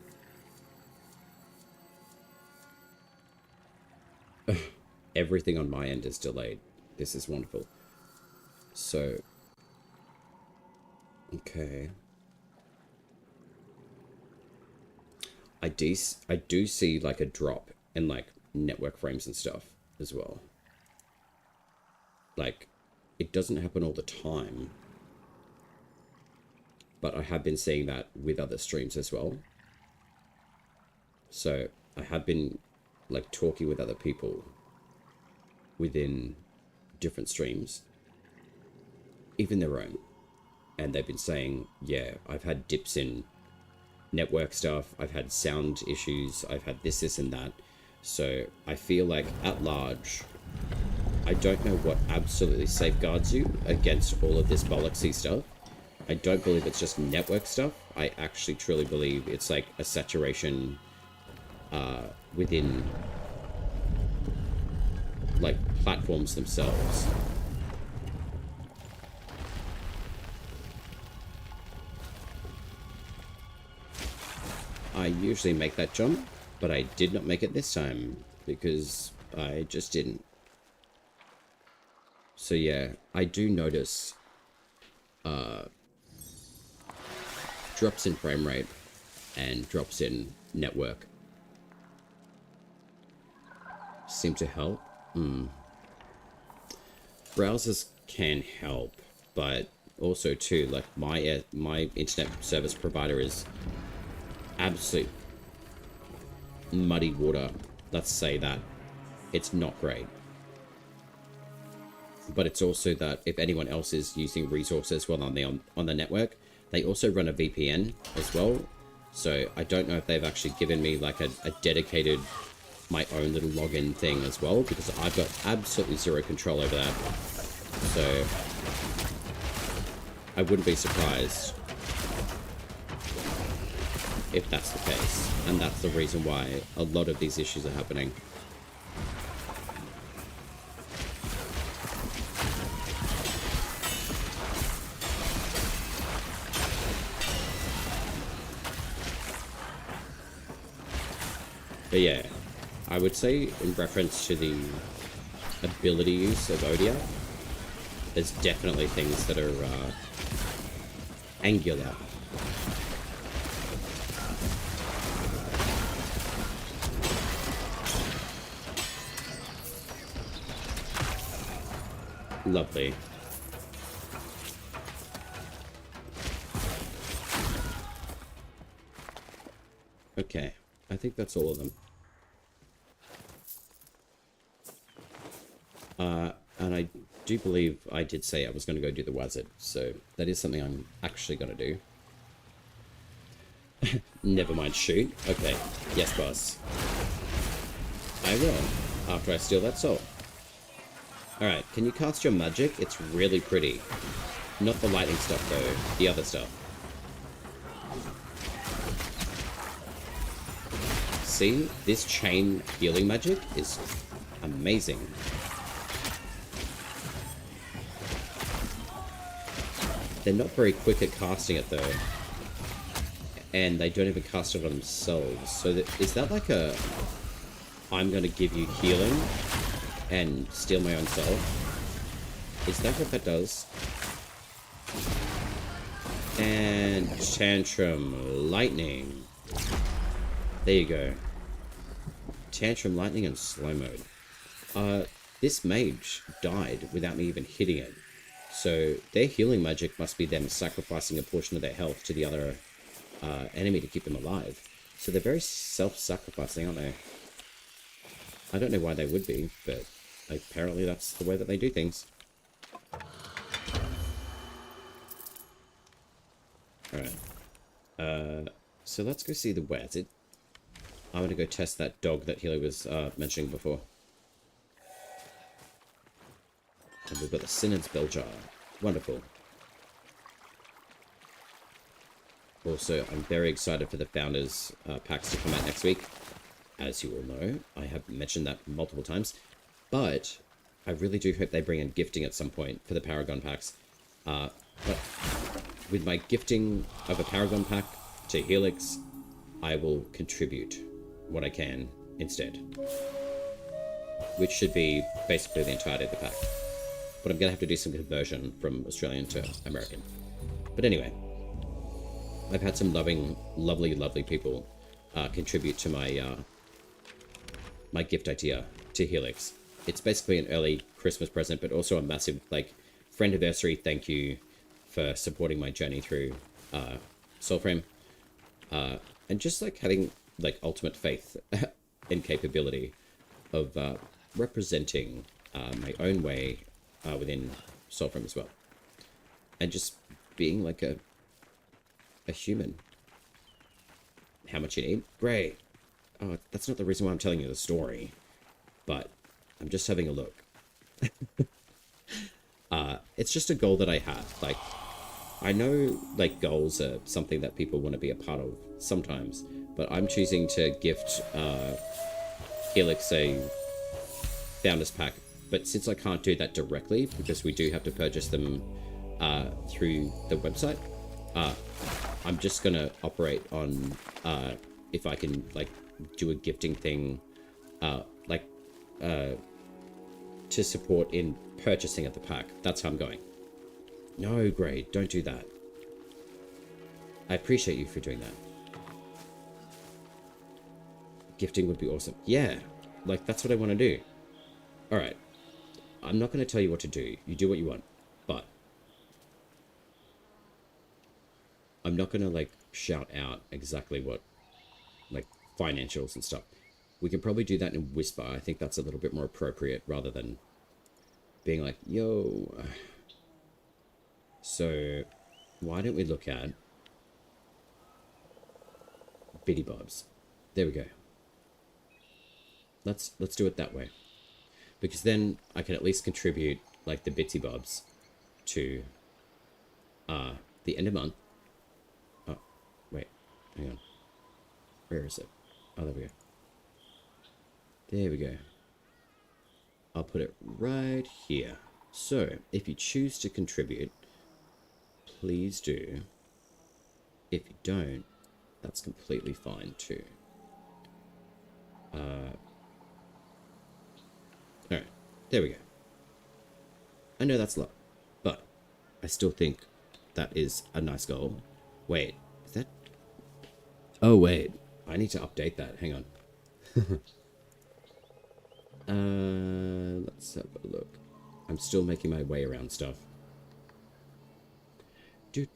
Everything on my end is delayed. This is wonderful. So, okay. I do see like a drop in like network frames and stuff as well. Like, it doesn't happen all the time, but I have been seeing that with other streams as well. So I have been like talking with other people within different streams, even their own, and they've been saying, yeah, I've had dips in network stuff, I've had sound issues, I've had this and that. So I feel like at large, I don't know what absolutely safeguards you against all of this bollocksy stuff. I don't believe it's just network stuff. I actually truly believe it's like a saturation within like, platforms themselves. I usually make that jump, but I did not make it this time, because I just didn't. So yeah, I do notice drops in frame rate and drops in network seem to help. Browsers can help, but also too, like, my internet service provider is absolute muddy water. Let's say that it's not great, but it's also that if anyone else is using resources while on the network, they also run a VPN as well. So I don't know if they've actually given me like a dedicated, my own little login thing as well, because I've got absolutely zero control over that. So I wouldn't be surprised if that's the case, and that's the reason why a lot of these issues are happening. But yeah, I would say in reference to the abilities of Odia, there's definitely things that are angular. Lovely. Okay, I think that's all of them. And I do believe I did say I was going to go do the wizard, so that is something I'm actually going to do. Never mind, shoot. Okay, yes, boss. I will, after I steal that soul. Alright, can you cast your magic? It's really pretty. Not the lightning stuff, though. The other stuff. See? This chain healing magic is amazing. They're not very quick at casting it, though. And they don't even cast it on themselves. So is that like a... I'm going to give you healing and steal my own self? Is that what that does? And Tantrum Lightning. There you go. Tantrum Lightning in slow mode. This mage died without me even hitting it. So their healing magic must be them sacrificing a portion of their health to the other enemy to keep them alive. So they're very self-sacrificing, aren't they? I don't know why they would be, but apparently that's the way that they do things. Alright. So let's go see the wizard. I'm going to go test that dog that Hilo was mentioning before. And we've got the Synod's Bell Jar. Wonderful. Also, I'm very excited for the Founders packs to come out next week. As you all know, I have mentioned that multiple times. But I really do hope they bring in gifting at some point for the Paragon packs. But with my gifting of a Paragon pack to Helix, I will contribute what I can instead. Which should be basically the entirety of the pack. But I'm going to have to do some conversion from Australian to American. But anyway, I've had some lovely people contribute to my my gift idea to Helix. It's basically an early Christmas present, but also a massive, like, friendiversary thank you for supporting my journey through Soulframe. And just, like, having, like, ultimate faith and capability of representing my own way within Soulframe as well. And just being, like, a human. How much you need? Great. Oh, that's not the reason why I'm telling you the story. But I'm just having a look. It's just a goal that I had. Like, I know, like, goals are something that people want to be a part of sometimes. But I'm choosing to gift Helix a Founders Pack But since I can't do that directly, because we do have to purchase them through the website, I'm just going to operate on if I can, like, do a gifting thing, to support in purchasing of the pack. That's how I'm going. No, Gray, don't do that. I appreciate you for doing that. Gifting would be awesome. Yeah, like, that's what I want to do. Alright. I'm not going to tell you what to do. You do what you want. But I'm not going to, like, shout out exactly what, like, financials and stuff. We can probably do that in whisper. I think that's a little bit more appropriate rather than being like, yo. So why don't we look at Bitty Bobs? There we go. Let's do it that way. Because then I can at least contribute, like, the Bitsy Bobs to the end of month. Oh, wait, hang on. Where is it? Oh, there we go. There we go. I'll put it right here. So, if you choose to contribute, please do. If you don't, that's completely fine too. Alright, there we go. I know that's a lot, but I still think that is a nice goal. Wait, is that... Oh, wait. I need to update that. Hang on. Let's have a look. I'm still making my way around stuff. Do.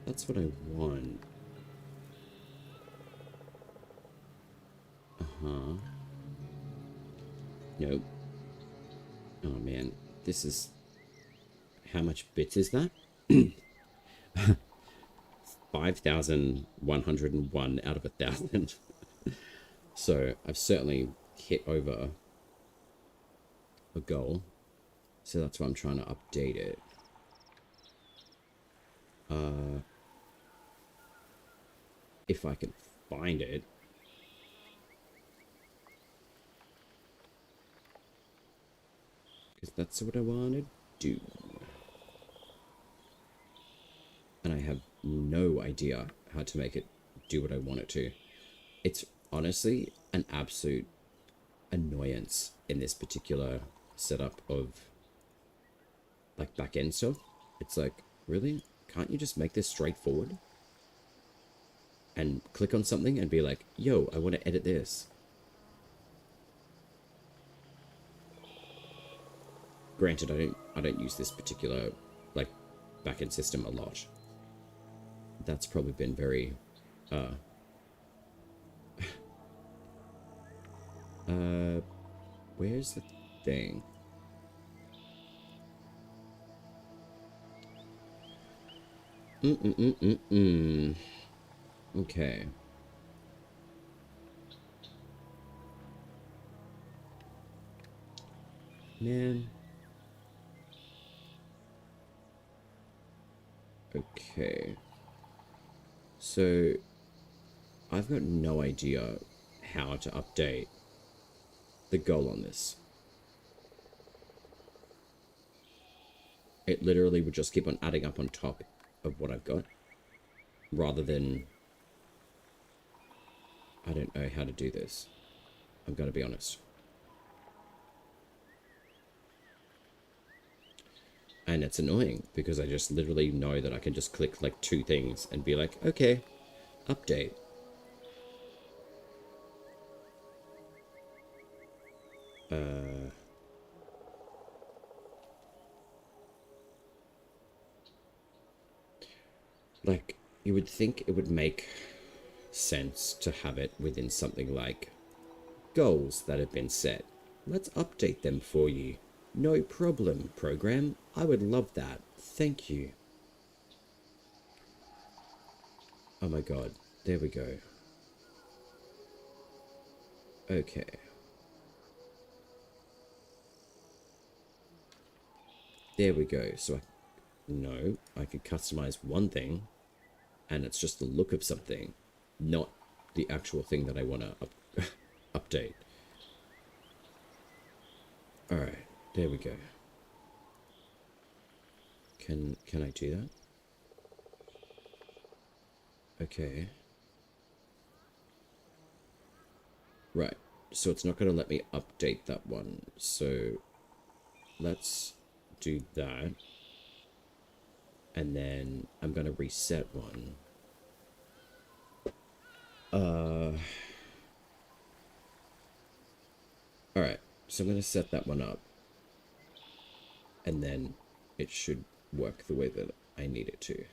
That's what I want. Nope. Oh man, this is... How much bits is that? 5,101 out of 1,000. So I've certainly hit over a goal. So that's why I'm trying to update it. If I can find it. Because that's what I want to do. And I have no idea how to make it do what I want it to. It's honestly an absolute annoyance in this particular setup of, like, back-end stuff. It's like, really? Can't you just make this straightforward? And click on something and be like, yo, I want to edit this. Granted, I don't use this particular, like, back-end system a lot. That's probably been very, where's the thing? Okay. Man. Okay. So, I've got no idea how to update the goal on this. It literally would just keep on adding up on top of what I've got, rather than... I don't know how to do this. I'm gonna be honest. And it's annoying, because I just literally know that I can just click, like, 2 things and be like, okay, update. Like, you would think it would make sense to have it within something like goals that have been set. Let's update them for you. No problem, program. I would love that. Thank you. Oh my god. There we go. Okay. There we go. So no, I could customize one thing, and it's just the look of something, not the actual thing that I want to update. All right, there we go. Can I do that? Okay. Right. So it's not going to let me update that one. So let's do that. And then I'm going to reset one. Alright. So I'm going to set that one up. And then it should work the way that I need it to.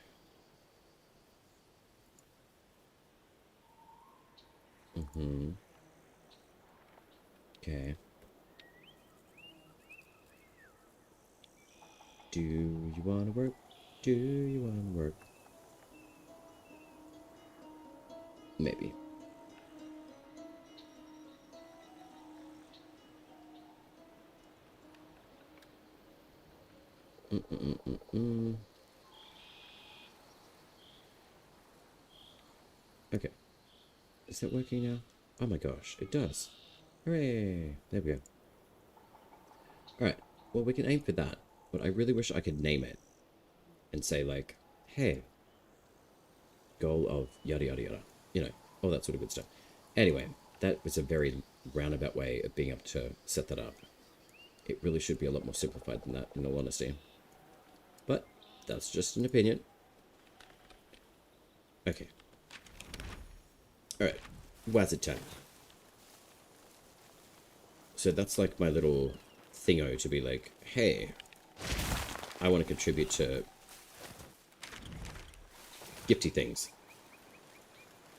Okay. Do you want to work? Do you want to work? Maybe. Okay. Is that working now? Oh my gosh, it does. Hooray! There we go. Alright, well we can aim for that, but I really wish I could name it and say like, hey, goal of yada yada yada. You know, all that sort of good stuff. Anyway, that was a very roundabout way of being able to set that up. It really should be a lot more simplified than that, in all honesty. But that's just an opinion. Okay. Alright, wazard time. So that's like my little thingo to be like, hey, I want to contribute to gifty things.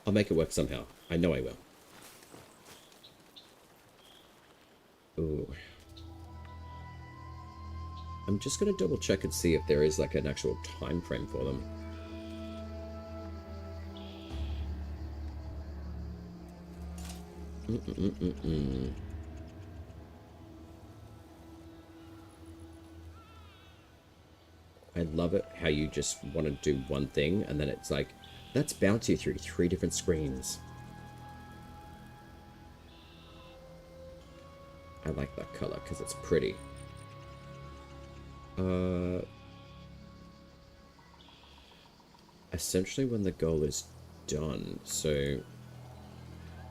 I'll make it work somehow. I know I will. Ooh. I'm just going to double check and see if there is like an actual time frame for them. I love it how you just want to do one thing and then it's like, let's bounce you through 3 different screens. I like that color because it's pretty. Essentially when the goal is done. So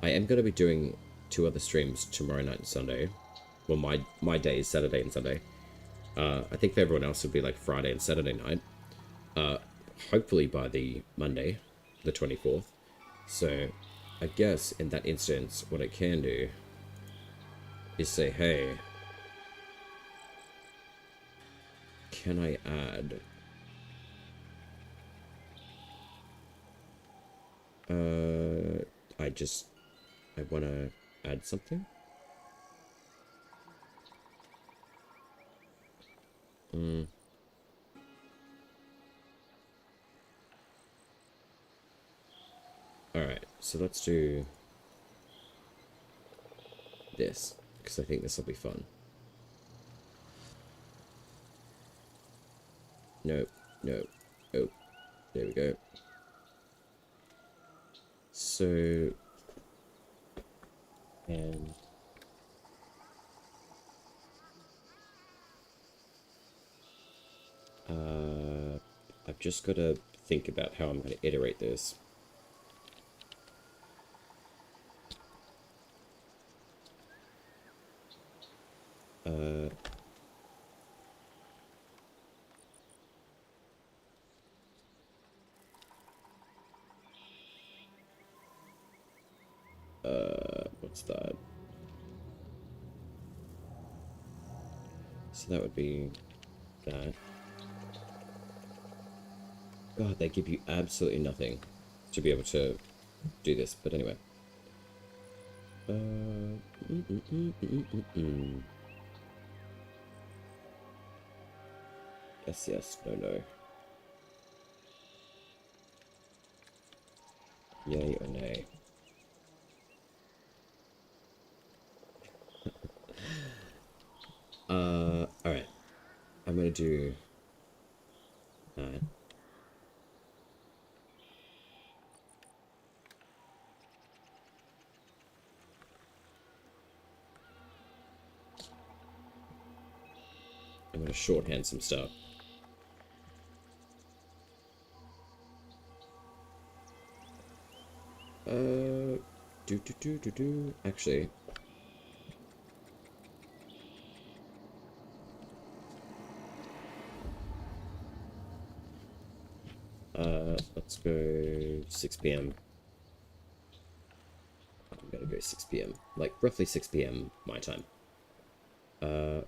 I am going to be doing 2 other streams tomorrow night and Sunday. Well, my day is Saturday and Sunday. I think for everyone else it'll be like Friday and Saturday night. Hopefully by the Monday, the 24th. So I guess in that instance, what I can do is say, hey, can I add I want to add something. Alright, so let's do this, because I think this will be fun. Nope, nope, oh, there we go. So, and I've just got to think about how I'm going to iterate this. What's that? So that would be that. God, they give you absolutely nothing to be able to do this. But anyway. Yes, yes, no, no. Yay or nay? Alright. I'm going to do... Alright. I'm gonna shorthand some stuff. Actually, let's go 6 p.m. I'm gonna go 6 p.m. Like roughly 6 p.m. my time. I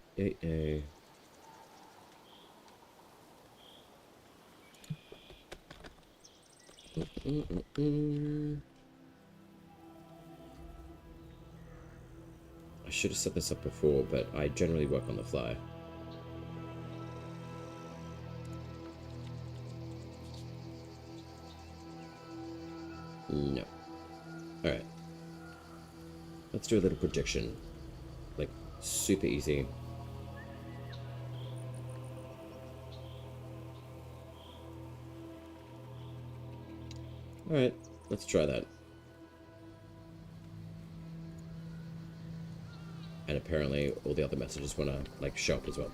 should have set this up before, but I generally work on the fly. No. Alright. Let's do a little projection. Like, super easy. Alright, let's try that. And apparently all the other messages want to, like, show up as well.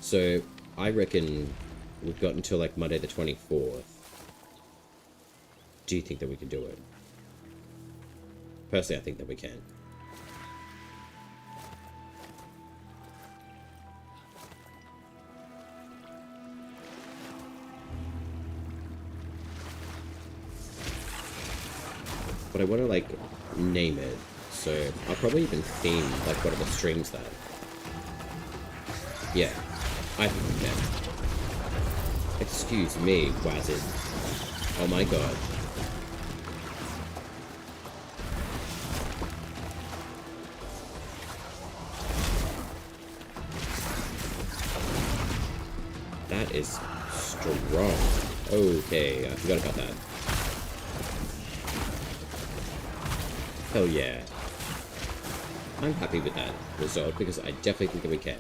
So, I reckon we've got until, like, Monday the 24th. Do you think that we can do it? Personally, I think that we can. But I want to, like, name it. So I'll probably even theme, like, one of the streams that. Yeah, I think we can. Excuse me, Wazid. Oh my god. That is strong. Okay, I forgot about that. Hell yeah. I'm happy with that result because I definitely think that we can.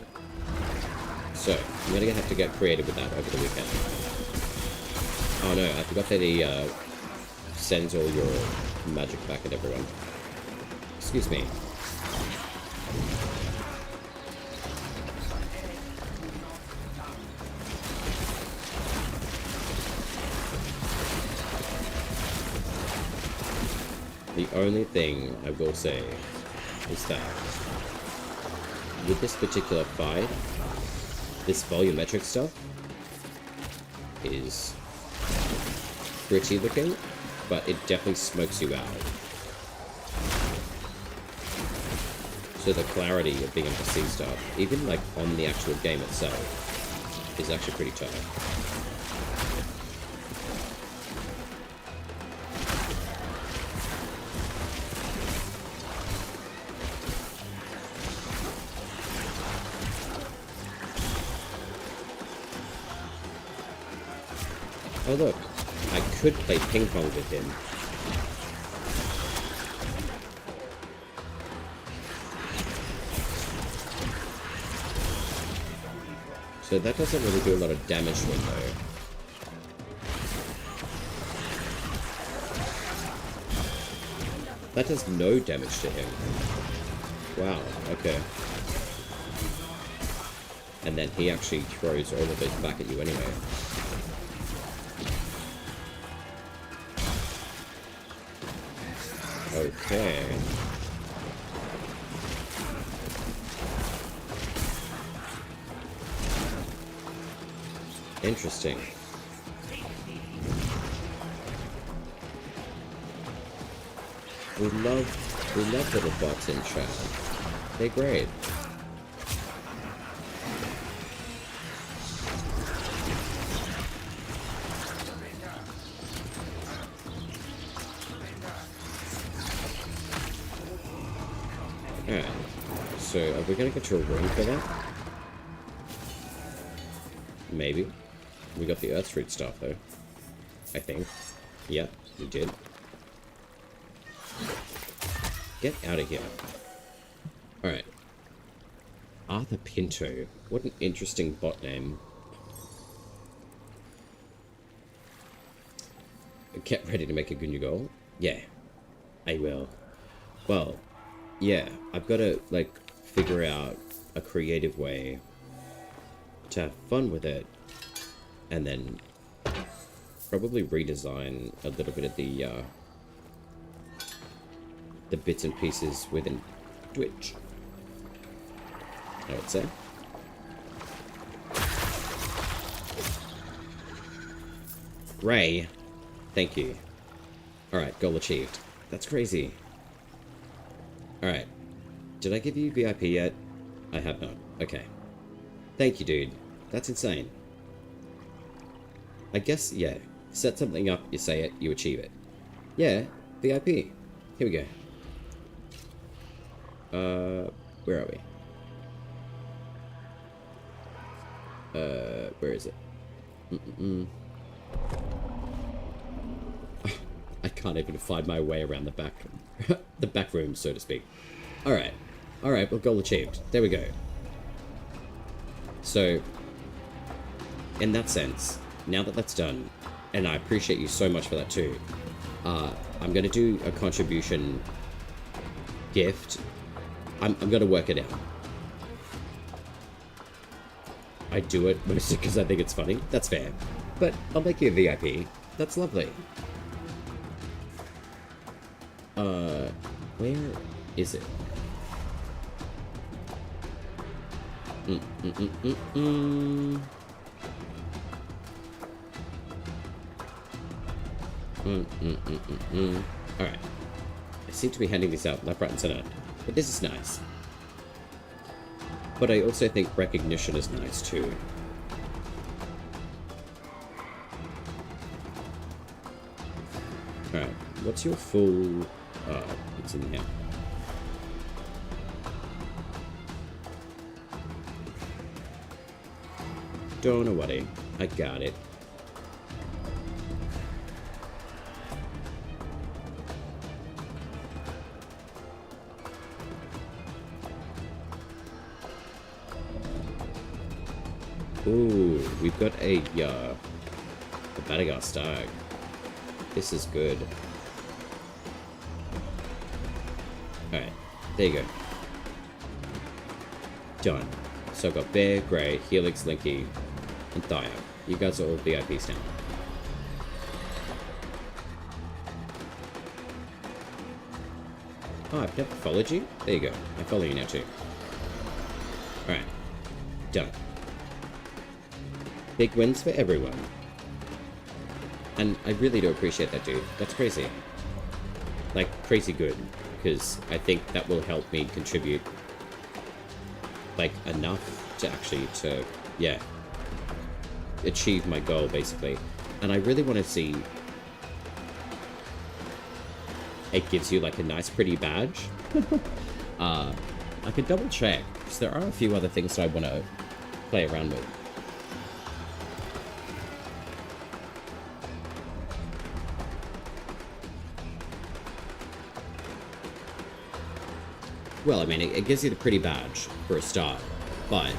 So, I'm gonna have to get creative with that over the weekend. Oh no, I forgot that he sends all your magic back at everyone. Excuse me. The only thing I will say is that with this particular fight, this volumetric stuff is pretty looking, but it definitely smokes you out. So the clarity of being able to see stuff, even like on the actual game itself, is actually pretty tough. Oh look, I could play ping pong with him. So that doesn't really do a lot of damage to him though. That does no damage to him. Wow, okay. And then he actually throws all of it back at you anyway. Okay. Interesting. We love little bots in chat. They're great. Alright, so are we gonna get to a room for that? Maybe. We got the Earth Fruit stuff though. I think. Yeah, we did. Get out of here. Alright. Arthur Pinto. What an interesting bot name. Get ready to make a good new goal? Yeah, I will. Well, yeah, I've got to, like, figure out a creative way to have fun with it, and then probably redesign a little bit of the bits and pieces within Twitch, I would say. Ray, thank you. Alright, goal achieved. That's crazy. Alright. Did I give you VIP yet? I have not. Okay. Thank you, dude. That's insane. I guess, yeah. Set something up, you say it, you achieve it. Yeah, VIP. Here we go. Where are we? Where is it? I can't even find my way around the back, the back room, so to speak. Alright. Alright, well, goal achieved. There we go. So, in that sense, now that that's done, and I appreciate you so much for that too, I'm going to do a contribution gift. I'm going to work it out. I do it mostly because I think it's funny. That's fair. But I'll make you a VIP. That's lovely. Where is it? Alright. I seem to be handing these out left, right, and center. But this is nice. But I also think recognition is nice too. Alright. What's your full... it's in here. Don't worry. I got it. Ooh, we've got a Badagar stag. This is good. Alright, there you go. Done. So I've got Bear, Grey, Helix, Linky, and Thaya. You guys are all VIPs now. Oh, I've never followed you? There you go. I follow you now too. Alright. Done. Big wins for everyone. And I really do appreciate that, dude. That's crazy. Like, crazy good. Because I think that will help me contribute, like, enough to actually, yeah, achieve my goal, basically. And I really want to see... It gives you, like, a nice, pretty badge. I can double check, because there are a few other things that I want to play around with. Well, I mean, it gives you the pretty badge for a start, but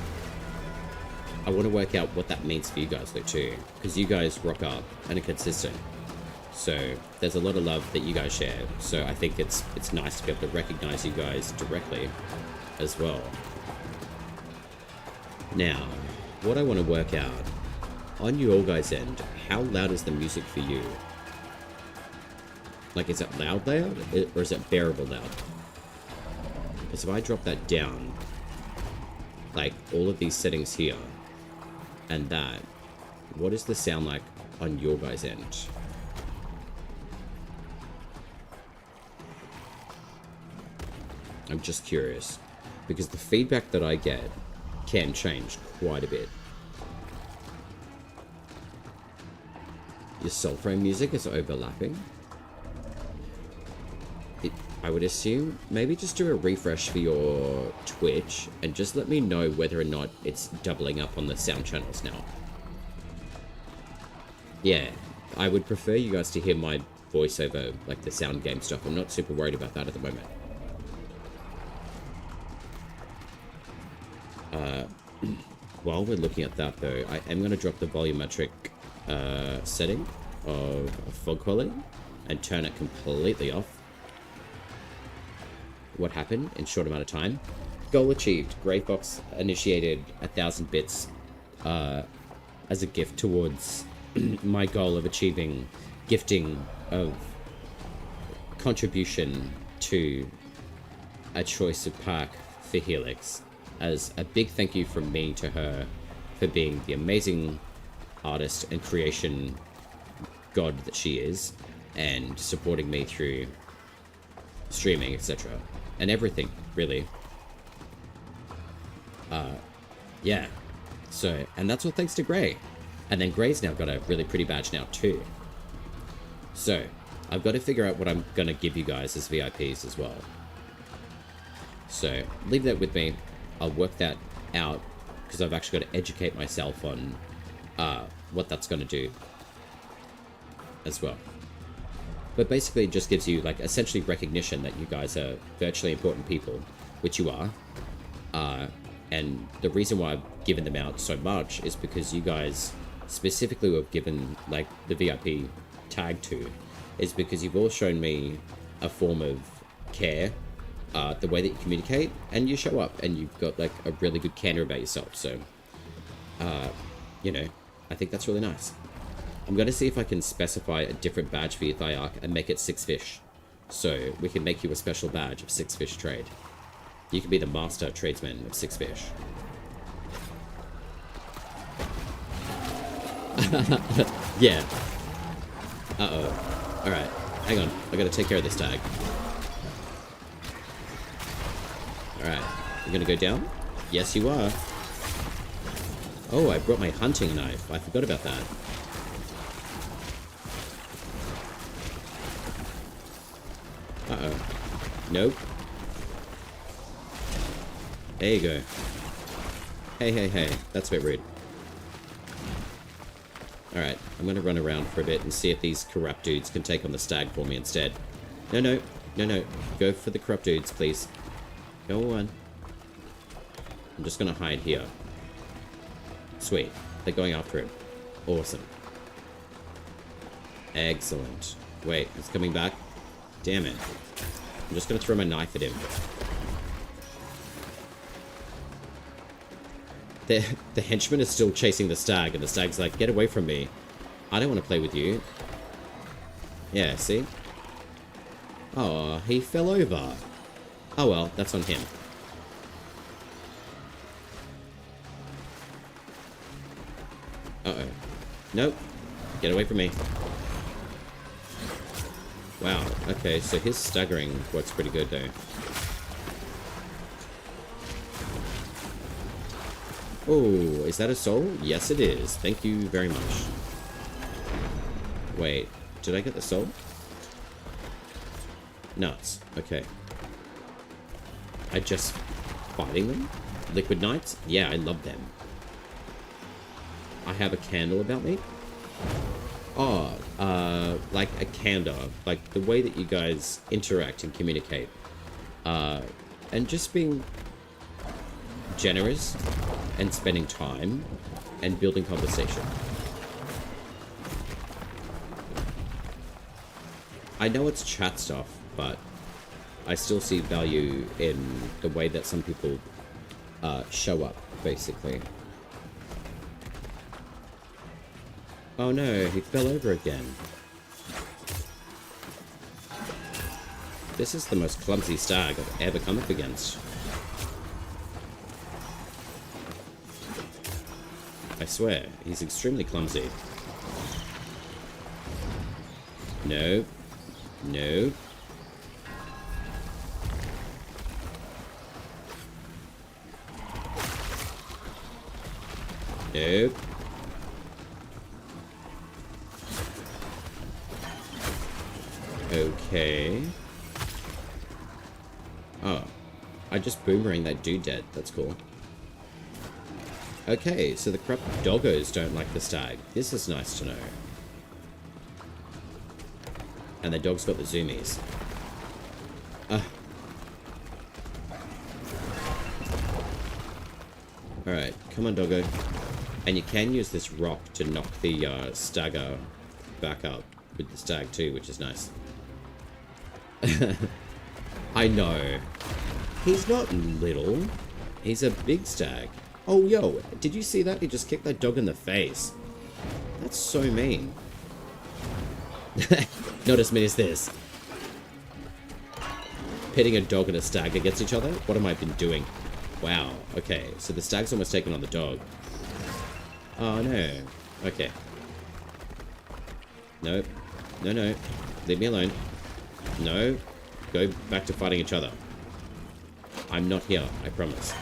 I want to work out what that means for you guys, though, too, because you guys rock up and are consistent. So there's a lot of love that you guys share. So I think it's nice to be able to recognize you guys directly as well. Now, what I want to work out on your guys' end, how loud is the music for you? Like, is it loud, or is it bearable loud? Because if I drop that down, like all of these settings here, and that, what does this sound like on your guys' end? I'm just curious, because the feedback that I get can change quite a bit. Your Soulframe music is overlapping. I would assume maybe just do a refresh for your Twitch and just let me know whether or not it's doubling up on the sound channels now. Yeah, I would prefer you guys to hear my voice over, like, the sound game stuff. I'm not super worried about that at the moment. While we're looking at that, though, I am going to drop the volumetric setting of fog quality and turn it completely off. What happened in a short amount of time? Goal achieved. Gravebox initiated 1,000 bits as a gift towards my goal of achieving gifting of contribution to a choice of park for Helix, as a big thank you from me to her for being the amazing artist and creation god that she is, and supporting me through streaming, etc. and everything, really. Yeah. So, and that's all thanks to Grey. And then Grey's now got a really pretty badge now too. So, I've got to figure out what I'm going to give you guys as VIPs as well. So, leave that with me. I'll work that out, because I've actually got to educate myself on what that's going to do as well. But basically it just gives you, like, essentially recognition that you guys are virtually important people, which you are. And the reason why I've given them out so much is because you guys specifically who have given, like, the VIP tag to, is because you've all shown me a form of care, the way that you communicate, and you show up, and you've got, like, a really good canter about yourself. So, you know, I think that's really nice. I'm going to see if I can specify a different badge for you, Thyark, and make it 6 fish. So we can make you a special badge of 6 fish trade. You can be the master tradesman of 6 fish. Yeah. Uh-oh. Alright, hang on. I gotta take care of this tag. Alright, you're gonna go down? Yes, you are. Oh, I brought my hunting knife. I forgot about that. Uh-oh. Nope. There you go. Hey, hey, hey. That's a bit rude. Alright, I'm gonna run around for a bit and see if these corrupt dudes can take on the stag for me instead. No, no. No, no. Go for the corrupt dudes, please. Go on. I'm just gonna hide here. Sweet. They're going after him. Awesome. Excellent. Wait, it's coming back? Damn it. I'm just gonna throw my knife at him. The henchman is still chasing the stag, and the stag's like, get away from me. I don't want to play with you. Yeah, see? Oh, he fell over. Oh well, that's on him. Uh-oh. Nope. Get away from me. Wow, okay, so his staggering works pretty good though. Oh, is that a soul? Yes, it is. Thank you very much. Wait, did I get the soul? Nuts. Okay. I just fighting them? Liquid Knights? Yeah, I love them. I have a candle about me? Oh, like a candor. Like the way that you guys interact and communicate. And just being generous and spending time and building conversation. I know it's chat stuff, but I still see value in the way that some people show up, basically. Oh no, he fell over again. This is the most clumsy stag I've ever come up against. I swear, he's extremely clumsy. No. No. Nope. Okay. Oh. I just boomerang that dude dead. That's cool. Okay, so the corrupt doggos don't like the stag. This is nice to know. And the dog's got the zoomies. Alright, come on, doggo. And you can use this rock to knock the stagger back up with the stag too, which is nice. I know. He's not little. He's a big stag. Oh, yo, did you see that? He just kicked that dog in the face. That's so mean. Not as mean as this. Pitting a dog and a stag against each other? What have I been doing? Wow, okay. So the stag's almost taken on the dog. Oh, no. Okay. No. No, no. Leave me alone. No. Go back to fighting each other. I'm not here, I promise.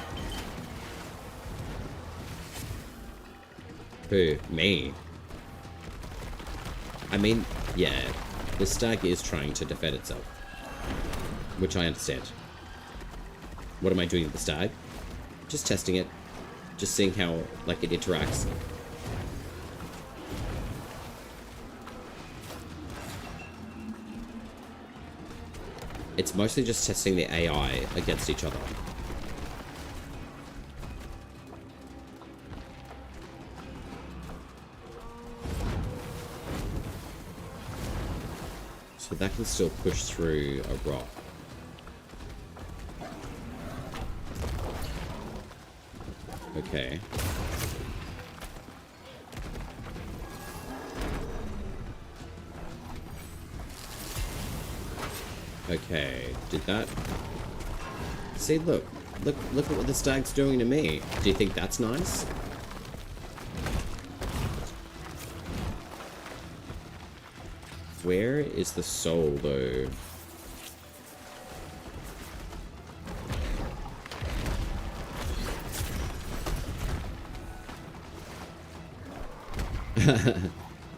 Who? Me? I mean, yeah, the stag is trying to defend itself. Which I understand. What am I doing with the stag? Just testing it. Just seeing how, like, it interacts. It's mostly just testing the AI against each other. So that can still push through a rock. Okay. Okay, did that... See, look at what the stag's doing to me. Do you think that's nice? Where is the soul, though?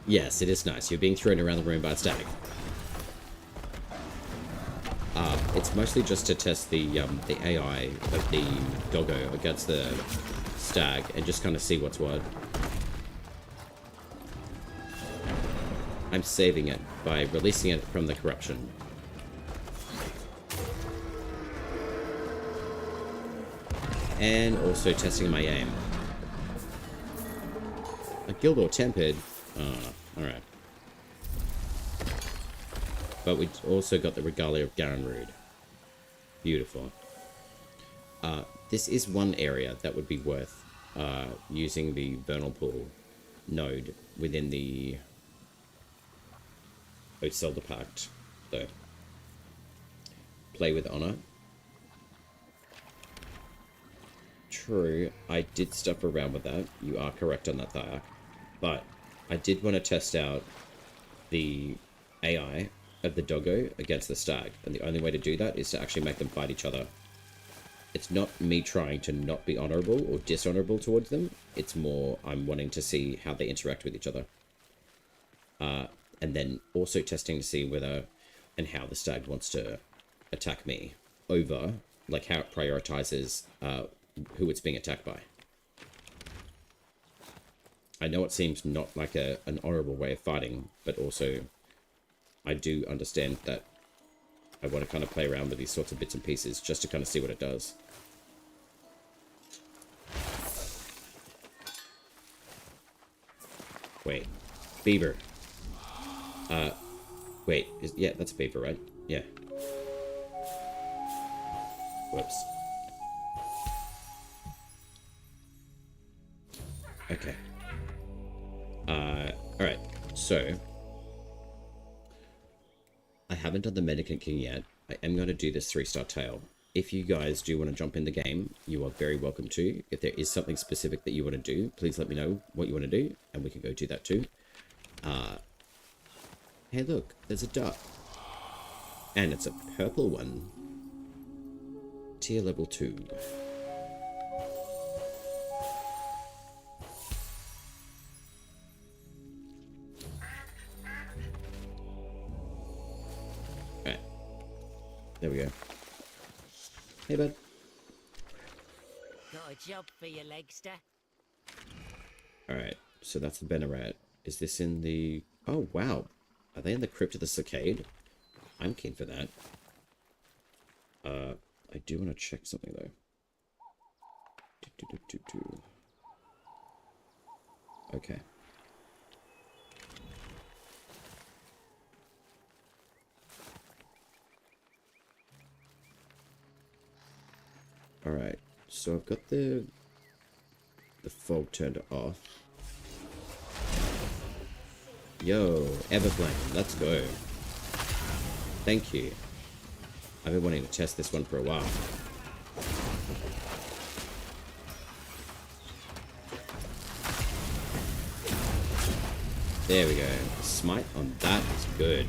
Yes, it is nice. You're being thrown around the room by a stag. It's mostly just to test the AI of the doggo against the stag and just kind of see what's what. I'm saving it by releasing it from the corruption. And also testing my aim. A Gildor Tempered. Alright. But we also got the Regalia of Garenrude. Beautiful. This is one area that would be worth using the Vernal Pool node within the Ocelda Pact, though. Play with honor. True, I did stuff around with that. You are correct on that, Thyak. But I did want to test out the AI of the doggo against the stag, and the only way to do that is to actually make them fight each other. It's not me trying to not be honorable or dishonorable towards them. It's more I'm wanting to see how they interact with each other. And then also testing to see whether and how the stag wants to attack me over, like how it prioritizes who it's being attacked by. I know it seems not like an honorable way of fighting, but also I do understand that I want to kind of play around with these sorts of bits and pieces just to kind of see what it does. Wait. Beaver. Wait. Yeah, that's a beaver, right? Yeah. Whoops. Okay. Alright. So, I haven't done the Mendicant King yet. I am going to do this 3-star tale. If you guys do want to jump in the game, you are very welcome to. If there is something specific that you want to do, please let me know what you want to do, and we can go do that too. Hey look, there's a duck. And it's a purple one. Tier level 2. Alright. There we go. Hey, bud. Got a job for you, Legster. Alright, so that's the Benarat. Is this in the... Oh, wow. Are they in the Crypt of the Saccade? I'm keen for that. I do want to check something, though. Okay. Alright, so I've got the fog turned off. Yo, Everflame, let's go. Thank you. I've been wanting to test this one for a while. There we go. Smite on that is good.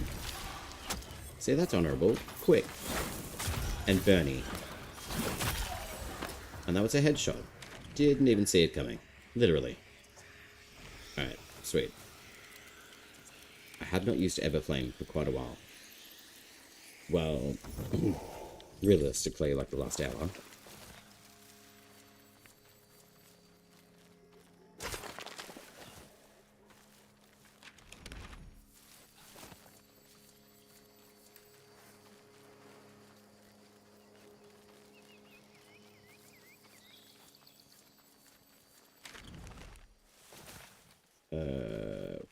See, that's honorable. Quick. And Bernie. And that was a headshot. Didn't even see it coming. Literally. Alright, sweet. I have not used Everflame for quite a while. Well, realistically, like the last hour.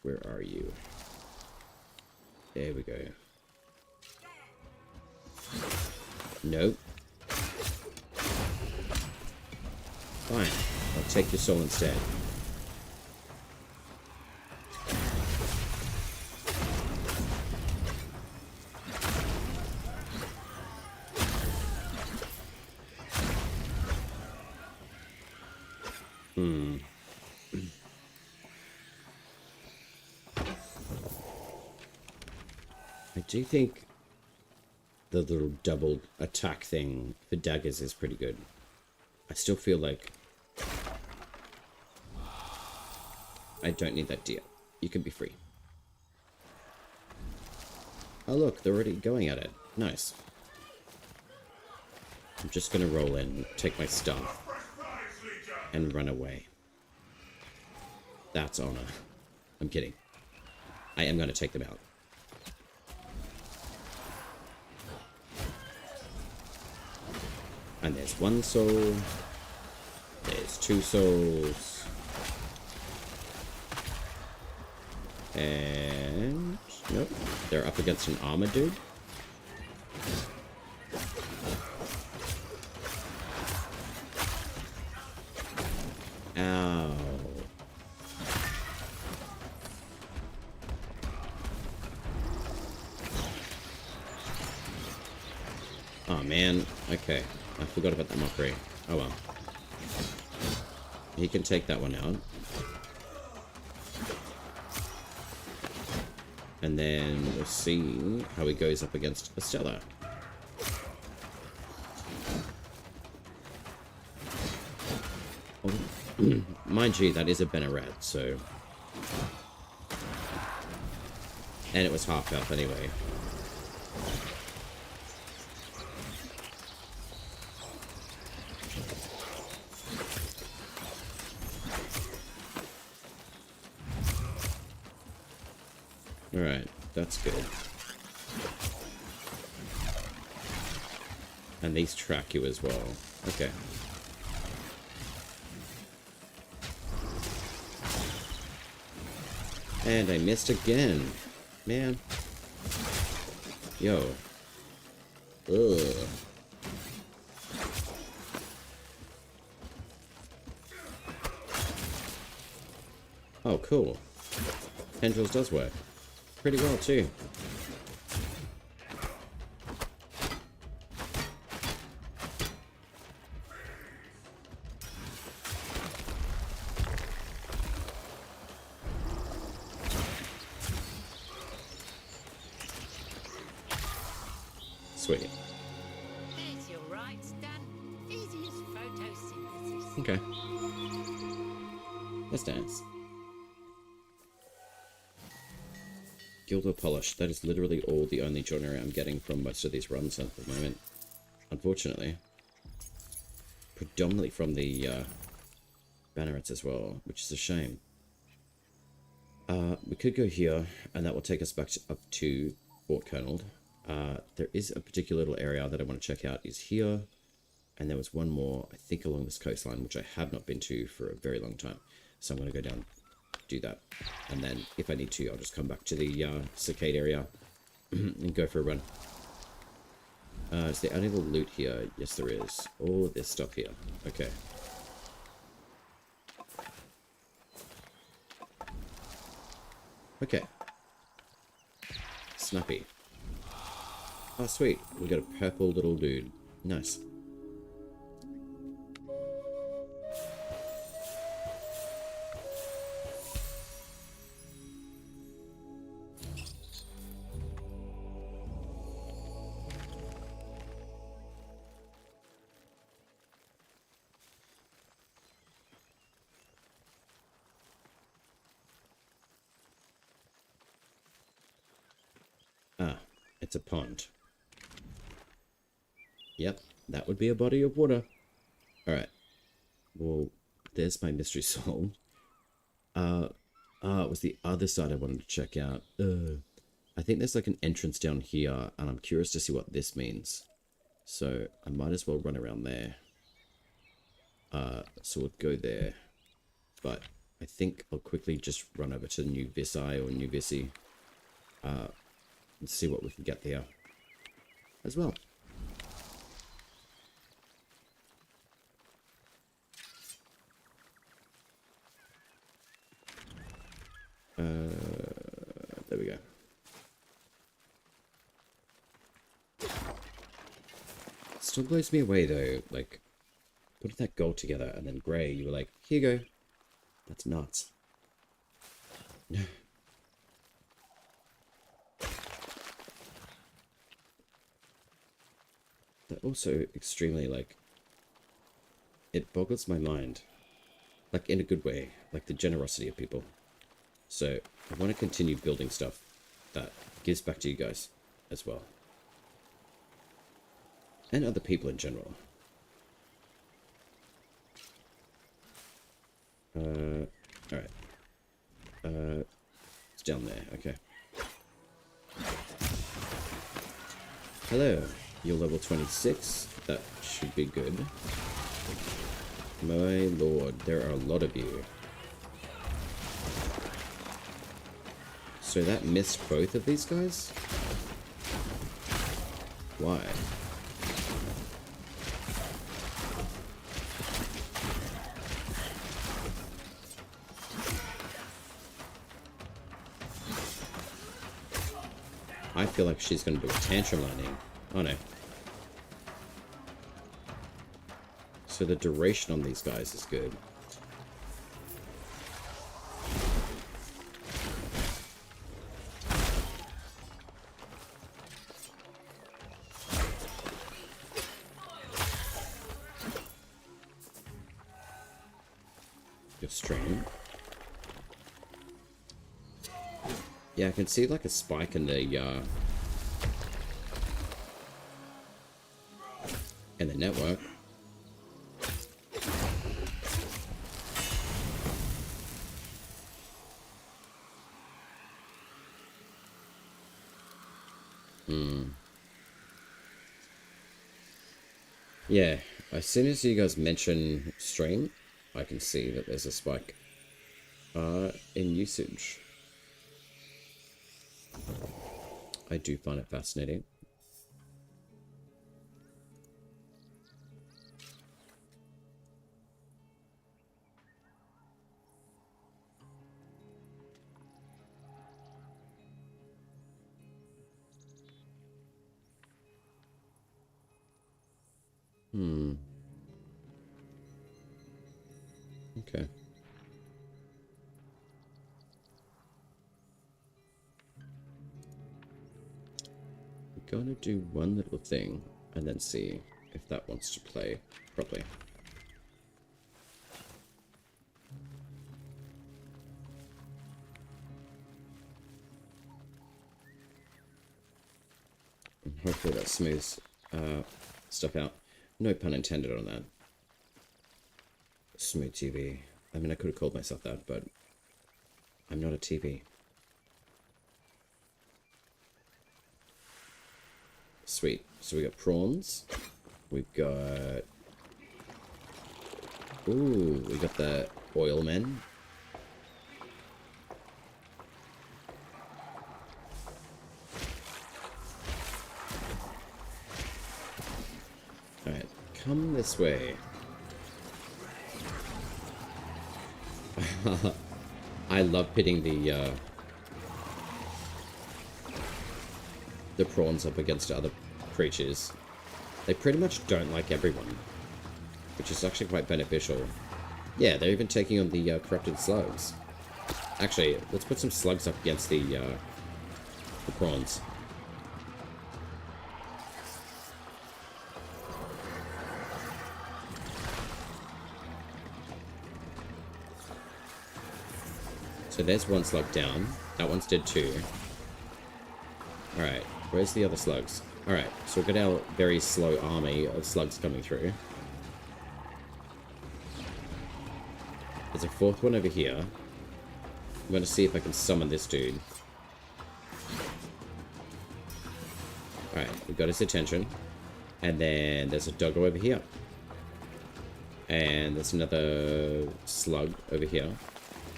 Where are you? There we go. Nope. Fine. I'll take your soul instead. I do think the little double attack thing for daggers is pretty good. I still feel like I don't need that deer. You can be free. Oh look, they're already going at it. Nice. I'm just gonna roll in, take my stuff, and run away. That's honor. I'm kidding. I am gonna take them out. And there's one soul. There's two souls. And nope. They're up against an armor dude. Ow. Oh man. Okay. I forgot about the mockery. Oh well. He can take that one out. And then we'll see how he goes up against Estella. Oh, mind you, that is a Banneret, so... And it was half health anyway. Alright, that's good. And these track you as well. Okay. And I missed again. Man. Yo. Ugh. Oh, cool. Tendrils does work. Pretty well, too. Sweet. There's your rights done. Easy as photosynthesis. Okay. Let's dance. Gilder Polish. That is literally all the only genre I'm getting from most of these runs at the moment. Unfortunately. Predominantly from the Bannerets as well, which is a shame. We could go here, and that will take us back up to Fort Colonel. There is a particular little area that I want to check out is here. And there was one more, I think, along this coastline, which I have not been to for a very long time. So I'm going to go down, do that. And then, if I need to, I'll just come back to the Cicade area and go for a run. Is there any other loot here? Yes, there is. Oh, there's stuff here. Okay. Okay. Snappy. Oh, sweet. We got a purple little dude. Nice. Ah, it's a pond. Yep, that would be a body of water. Alright. Well, there's my mystery soul. It was the other side I wanted to check out. I think there's like an entrance down here, and I'm curious to see what this means. So, I might as well run around there. So we'll go there. But I think I'll quickly just run over to New Visai or New Visi. And see what we can get there as well. There we go. Still blows me away though, like, putting that gold together and then grey, you were like, here you go. That's nuts. That also extremely, like, it boggles my mind. Like, in a good way. Like, the generosity of people. So, I want to continue building stuff that gives back to you guys as well. And other people in general. Alright. It's down there, okay. Hello, you're level 26. That should be good. My lord, there are a lot of you. So that missed both of these guys? Why? I feel like she's going to do a tantrum landing. Oh no. So the duration on these guys is good. Your stream. Yeah, I can see like a spike in the network. Yeah, as soon as you guys mention stream, I can see that there's a spike in usage. I do find it fascinating. Okay. I'm gonna do one little thing and then see if that wants to play properly. And hopefully that smooths stuff out. No pun intended on that. Smooth TV. I mean, I could have called myself that, but I'm not a TV. Sweet. So we got prawns. We've got... Ooh, we got the oil men. come this way. I love pitting the prawns up against other creatures. They pretty much don't like everyone, which is actually quite beneficial. Yeah, they're even taking on the corrupted slugs. Actually, let's put some slugs up against the prawns. So there's one slug down. That one's dead too. Alright, where's the other slugs? Alright, so we've got our very slow army of slugs coming through. There's a fourth one over here. I'm going to see if I can summon this dude. Alright, we've got his attention. And then there's a doggo over here. And there's another slug over here.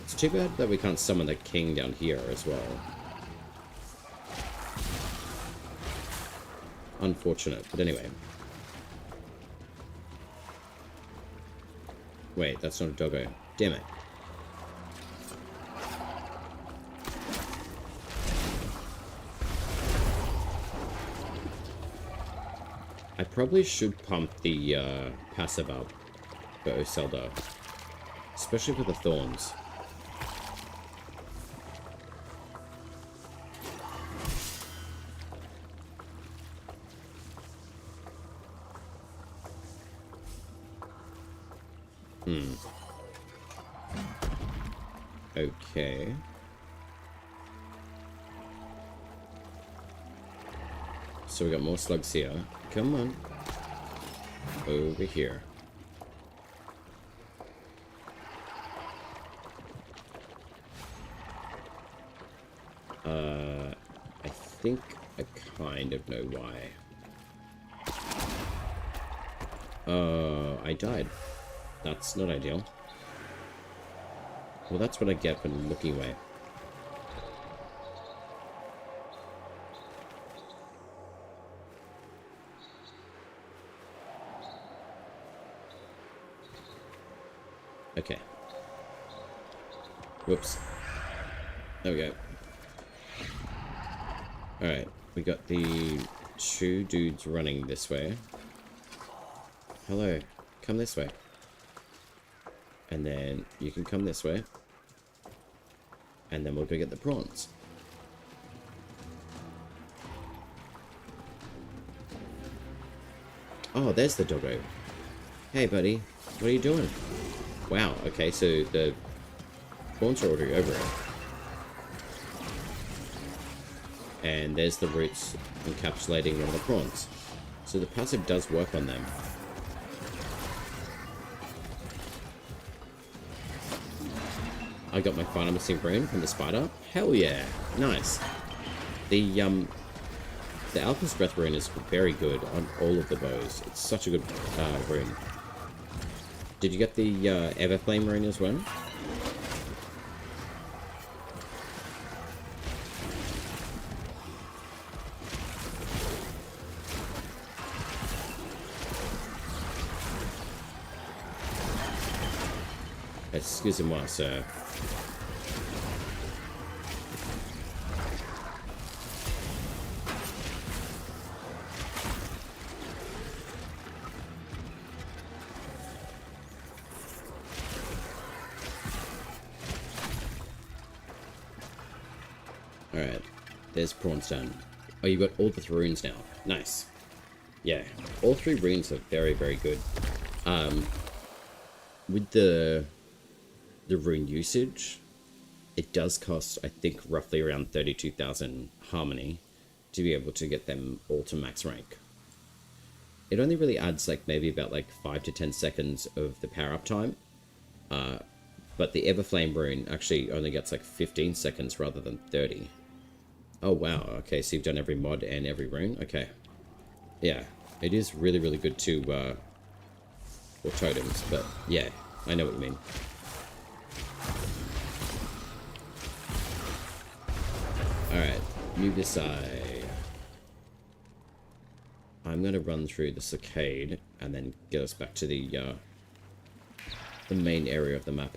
It's too bad that we can't summon the king down here as well. Unfortunate, but anyway. Wait, that's not a doggo. Damn it. I probably should pump the passive up for Oselda. Especially for the thorns. Okay. So we got more slugs here. Come on. Over here. I think I kind of know why. I died. That's not ideal. Well, that's what I get for looking away. Okay. Whoops. There we go. Alright, we got the two dudes running this way. Hello, come this way. And then you can come this way. And then we'll go get the prawns. Oh, there's the doggo. Hey, buddy. What are you doing? Wow, okay, so the prawns are already over it. And there's the roots encapsulating one of the prawns. So the passive does work on them. I got my final missing rune from the spider. Hell yeah. Nice. The Alchemist's Breath rune is very good on all of the bows. It's such a good rune. Did you get the Everflame rune as well? Excusez-moi, sir. Alright, there's prawns done. Oh, you got all the runes now. Nice. Yeah, all three runes are very, very good. With the rune usage, it does cost, I think, roughly around 32,000 harmony to be able to get them all to max rank. It only really adds like maybe about like 5 to 10 seconds of the power up time. But the Everflame rune actually only gets like 15 seconds rather than 30. Oh wow, okay, so you've done every mod and every rune? Okay. Yeah, it is really, really good to, for totems, but yeah, I know what you mean. Alright, Mubisai. I'm going to run through the Saccade and then get us back to the main area of the map.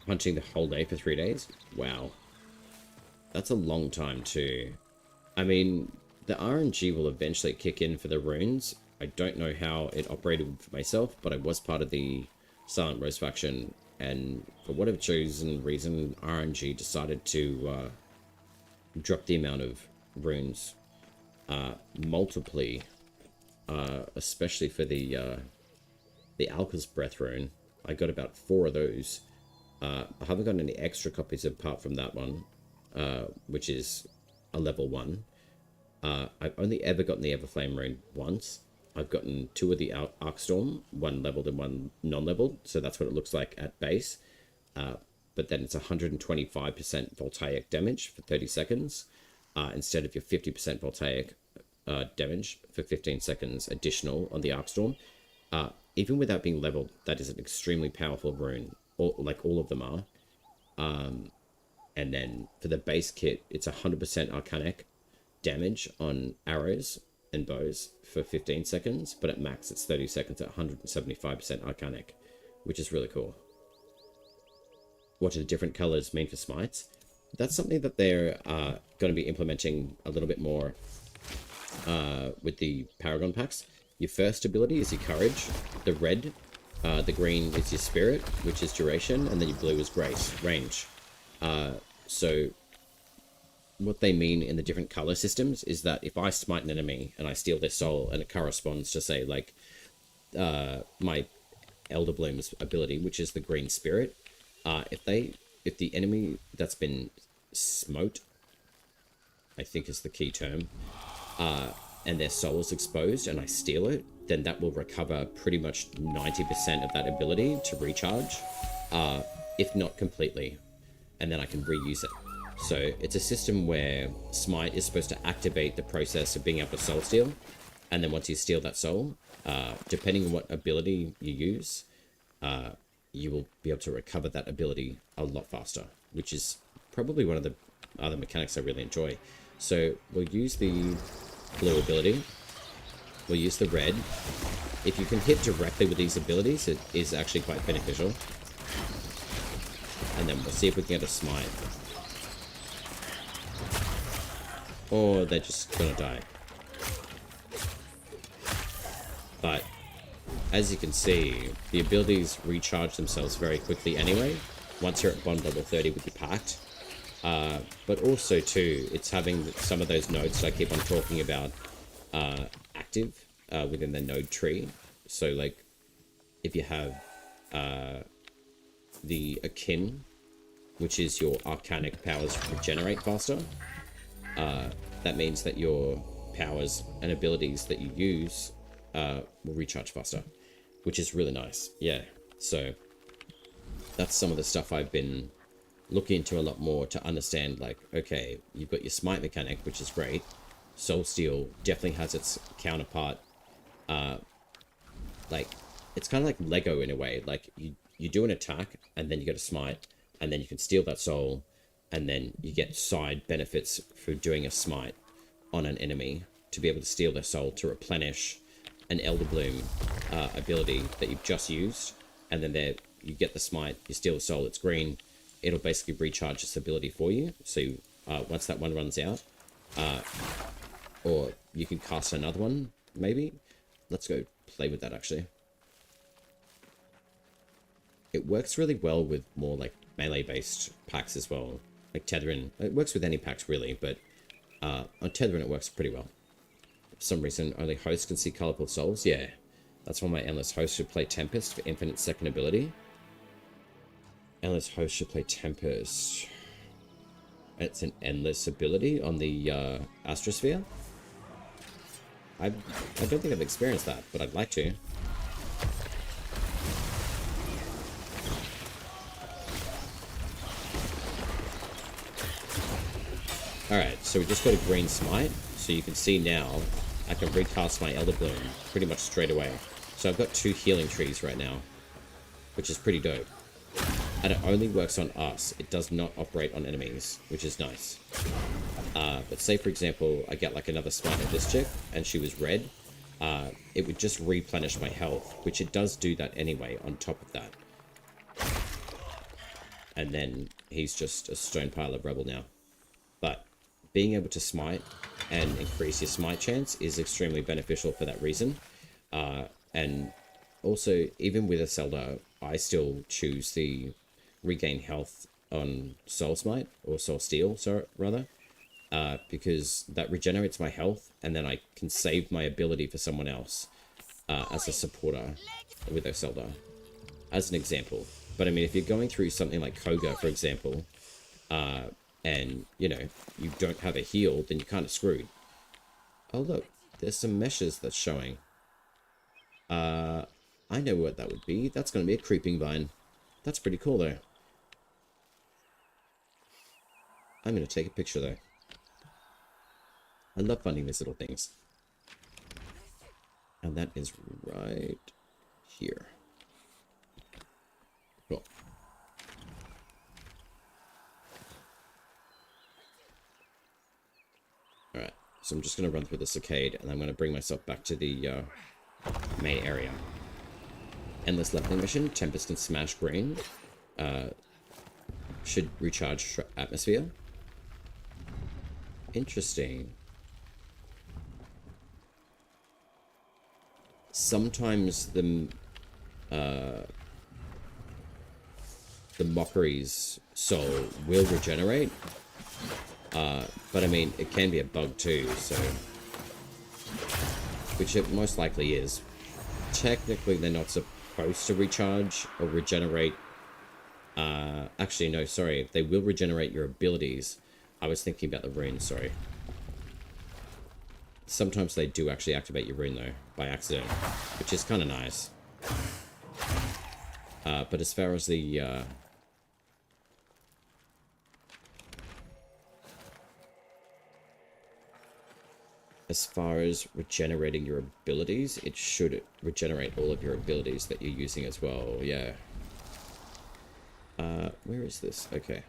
Hunting the whole day for 3 days? Wow. That's a long time too. I mean, the RNG will eventually kick in for the runes. I don't know how it operated for myself, but I was part of the Silent Rose faction, and for whatever chosen reason, RNG decided to drop the amount of runes multiply, especially for the Alka's Breath rune. I got about 4 of those. I haven't gotten any extra copies apart from that one, which is a level 1. I've only ever gotten the Everflame rune once. I've gotten 2 of the Arcstorm, 1 leveled and 1 non-leveled, so that's what it looks like at base. But then it's 125% voltaic damage for 30 seconds, instead of your 50% voltaic damage for 15 seconds additional on the Arcstorm. Even without being leveled, that is an extremely powerful rune, like all of them are. And then for the base kit, it's 100% arcanic damage on arrows and bows for 15 seconds, but at max it's 30 seconds at 175% arcanic, which is really cool. What do the different colors mean for smites? That's something that they're going to be implementing a little bit more with the Paragon packs. Your first ability is your courage, the red, the green is your spirit, which is duration, and then your blue is grace, range. So what they mean in the different color systems is that if I smite an enemy and I steal their soul and it corresponds to, say, like my Elder Bloom's ability, which is the green spirit, if the enemy that's been smote, I think is the key term, and their soul is exposed and I steal it, then that will recover pretty much 90% of that ability to recharge, if not completely, and then I can reuse it. So it's a system where Smite is supposed to activate the process of being able to soul steal, and then once you steal that soul, depending on what ability you use, you will be able to recover that ability a lot faster, which is probably one of the other mechanics I really enjoy. So we'll use the blue ability, we'll use the red. If you can hit directly with these abilities, it is actually quite beneficial. And then we'll see if we can get a smite. Or they're just gonna die. But as you can see, the abilities recharge themselves very quickly anyway, once you're at bond level 30 with your pact. But also too, it's having some of those nodes that I keep on talking about active within the node tree. So like, if you have the Akin, which is your arcanic powers regenerate faster, that means that your powers and abilities that you use will recharge faster, which is really nice. Yeah, so that's some of the stuff I've been looking into a lot more to understand. Like, okay, you've got your smite mechanic, which is great. Soul Steal definitely has its counterpart. Like, it's kind of like Lego in a way. Like, you do an attack, and then you get a smite, and then you can steal that soul, and then you get side benefits for doing a smite on an enemy to be able to steal their soul to replenish an Elder Bloom ability that you've just used, and then there you get the smite, you steal the soul, it's green, it'll basically recharge this ability for you. So once that one runs out, or you can cast another one, maybe. Let's go play with that, actually. It works really well with more like melee-based packs as well. Like Tetherin, it works with any packs really, but on Tetherin it works pretty well. For some reason, only hosts can see colorful souls. Yeah, that's why my Endless Host should play Tempest for infinite second ability. Endless Host should play Tempest. It's an endless ability on the Astrosphere. I don't think I've experienced that, but I'd like to. Alright, so we just got a green smite, so you can see now I can recast my Elder Bloom pretty much straight away. So I've got 2 healing trees right now, which is pretty dope. And it only works on us. It does not operate on enemies, which is nice. But say, for example, I get like another smite at this chick, and she was red. It would just replenish my health, which it does do that anyway on top of that. And then he's just a stone pile of rubble now. But being able to smite and increase your smite chance is extremely beneficial for that reason. And also, even with a Zelda, I still choose the regain health on Soul Smite, or Soul Steel, so rather. Because that regenerates my health, and then I can save my ability for someone else as a supporter with a Zelda, as an example. But I mean, if you're going through something like Koga, for example, and, you know, you don't have a heal, then you're kind of screwed. Oh, look, there's some meshes that's showing. I know what that would be. That's going to be a creeping vine. That's pretty cool, though. I'm going to take a picture, though. I love finding these little things. And that is right here. Cool. Alright, so I'm just going to run through this arcade, and I'm going to bring myself back to the main area. Endless leveling mission, Tempest and Smash Green. Should recharge atmosphere. Interesting. Sometimes the Mockery's soul will regenerate, but I mean, it can be a bug too, so, which it most likely is. Technically, they're not supposed to recharge or regenerate. Actually, no, sorry, they will regenerate your abilities. I was thinking about the rune, sorry. Sometimes they do actually activate your rune, though, by accident, which is kind of nice. But as far as the... as far as regenerating your abilities, it should regenerate all of your abilities that you're using as well, yeah. Where is this? Okay.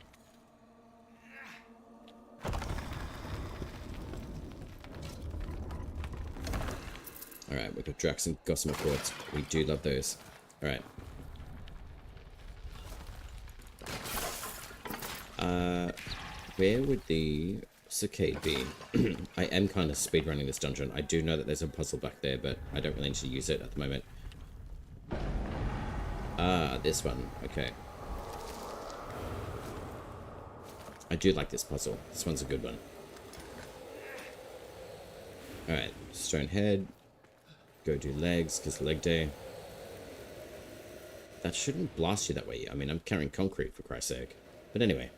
Alright, we've got Drax and Gossamer Quartz. We do love those. Alright. Where would the Cicade be? I am kind of speedrunning this dungeon. I do know that there's a puzzle back there, but I don't really need to use it at the moment. Ah, this one. Okay. I do like this puzzle. This one's a good one. Alright, stone head. Go do legs, because leg day. That shouldn't blast you that way. I mean, I'm carrying concrete, for Christ's sake. But anyway.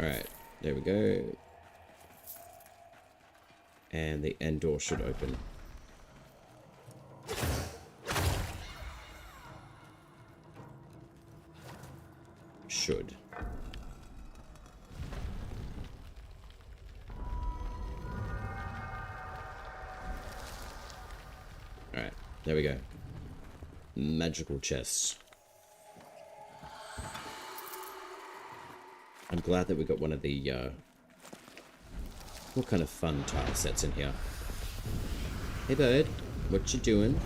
Alright, there we go. And the end door should open. Should. Alright, there we go. Magical chest. I'm glad that we got one of the, what kind of fun tile sets in here? Hey bud, what you doing?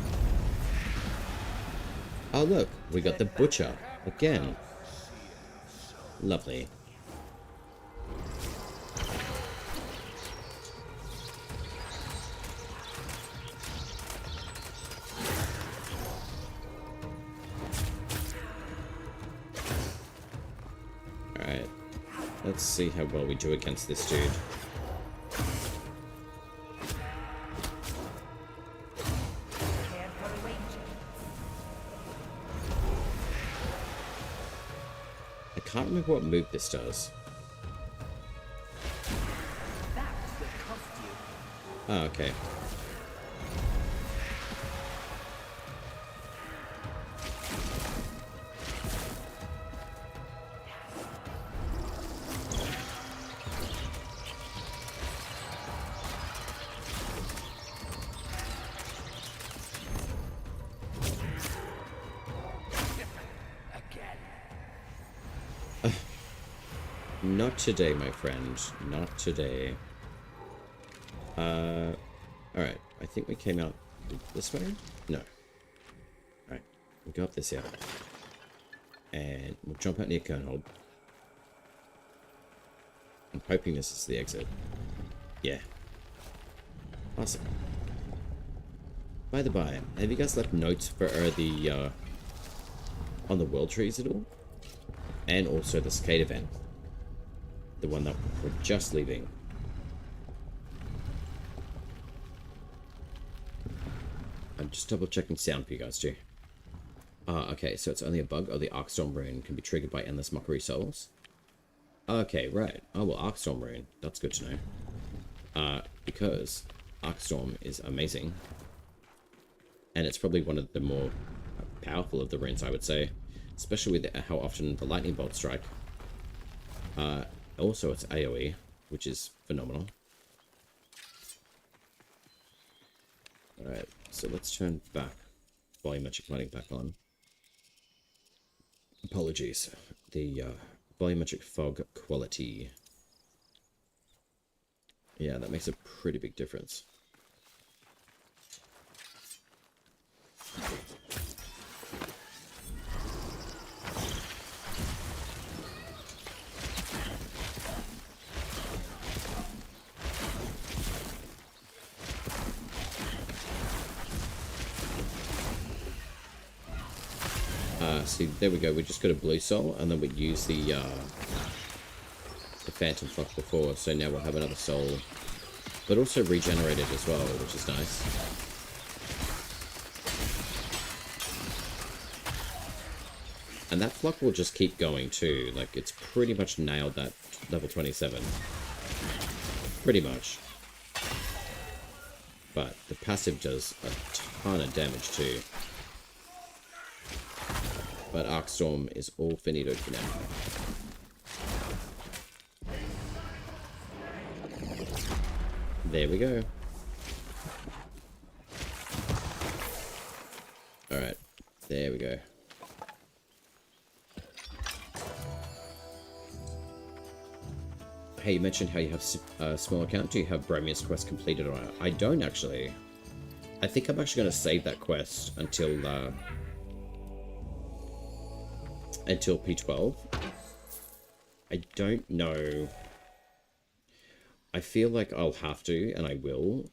Oh look, we got the butcher, again. Lovely. Alright. Let's see how well we do against this dude. I can't remember what move this does. Oh, okay. Not today, my friend. Not today. Alright. I think we came out this way? No. Alright. We'll go up this here. And we'll jump out near Kernhold. I'm hoping this is the exit. Yeah. Awesome. By the by, have you guys left notes for the, on the world trees at all? And also the skate event. The one that we're just leaving. I'm just double checking sound for you guys too. Okay, so it's only a bug. Oh, the Arcstorm rune can be triggered by endless mockery souls. Okay, right. Oh, well, Arcstorm rune. That's good to know. Because Arcstorm is amazing. And it's probably one of the more powerful of the runes, I would say. Especially with how often the lightning bolts strike. Also, it's AoE, which is phenomenal. Alright, so let's turn back volumetric lighting back on. Apologies. The volumetric fog quality. Yeah, that makes a pretty big difference. See, there we go. We just got a blue soul, and then we use the phantom flock before, so now we'll have another soul, but also regenerated as well, which is nice. And that flock will just keep going too. Like, it's pretty much nailed that level 27. Pretty much. But the passive does a ton of damage too. But Arcstorm is all finito for now. There we go. Alright, there we go. Hey, you mentioned how you have a small account. Do you have Bromius quest completed or not? I don't actually. I think I'm actually going to save that quest until P12. I don't know. I feel like I'll have to, and I will,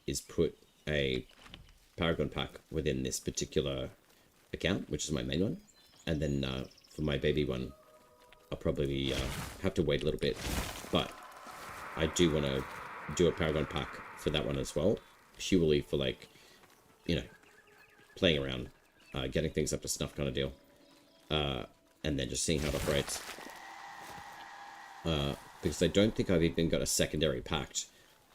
is put a Paragon pack within this particular account, which is my main one. And then for my baby one, I'll probably have to wait a little bit. But I do want to do a Paragon pack for that one as well. Purely for, like, you know, playing around, getting things up to snuff kind of deal. And then just seeing how it operates. Because I don't think I've even got a secondary packed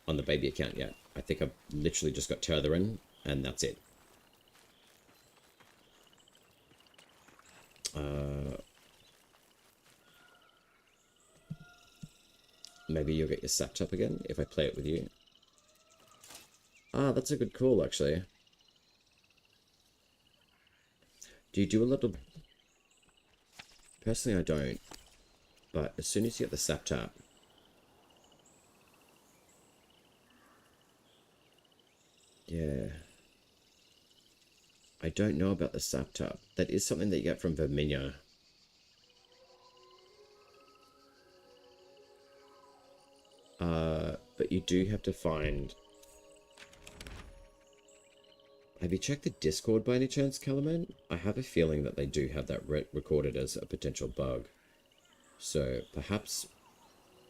on the baby account yet. I think I've literally just got Tetherin, and that's it. Maybe you'll get your sapped up again if I play it with you. Ah, that's a good call, actually. Do you do a little... Personally, I don't. But as soon as you get the sap tap... Yeah. I don't know about the sap tap. That is something that you get from Verminia. But you do have to find... Have you checked the Discord by any chance, Calaman? I have a feeling that they do have that recorded as a potential bug. So perhaps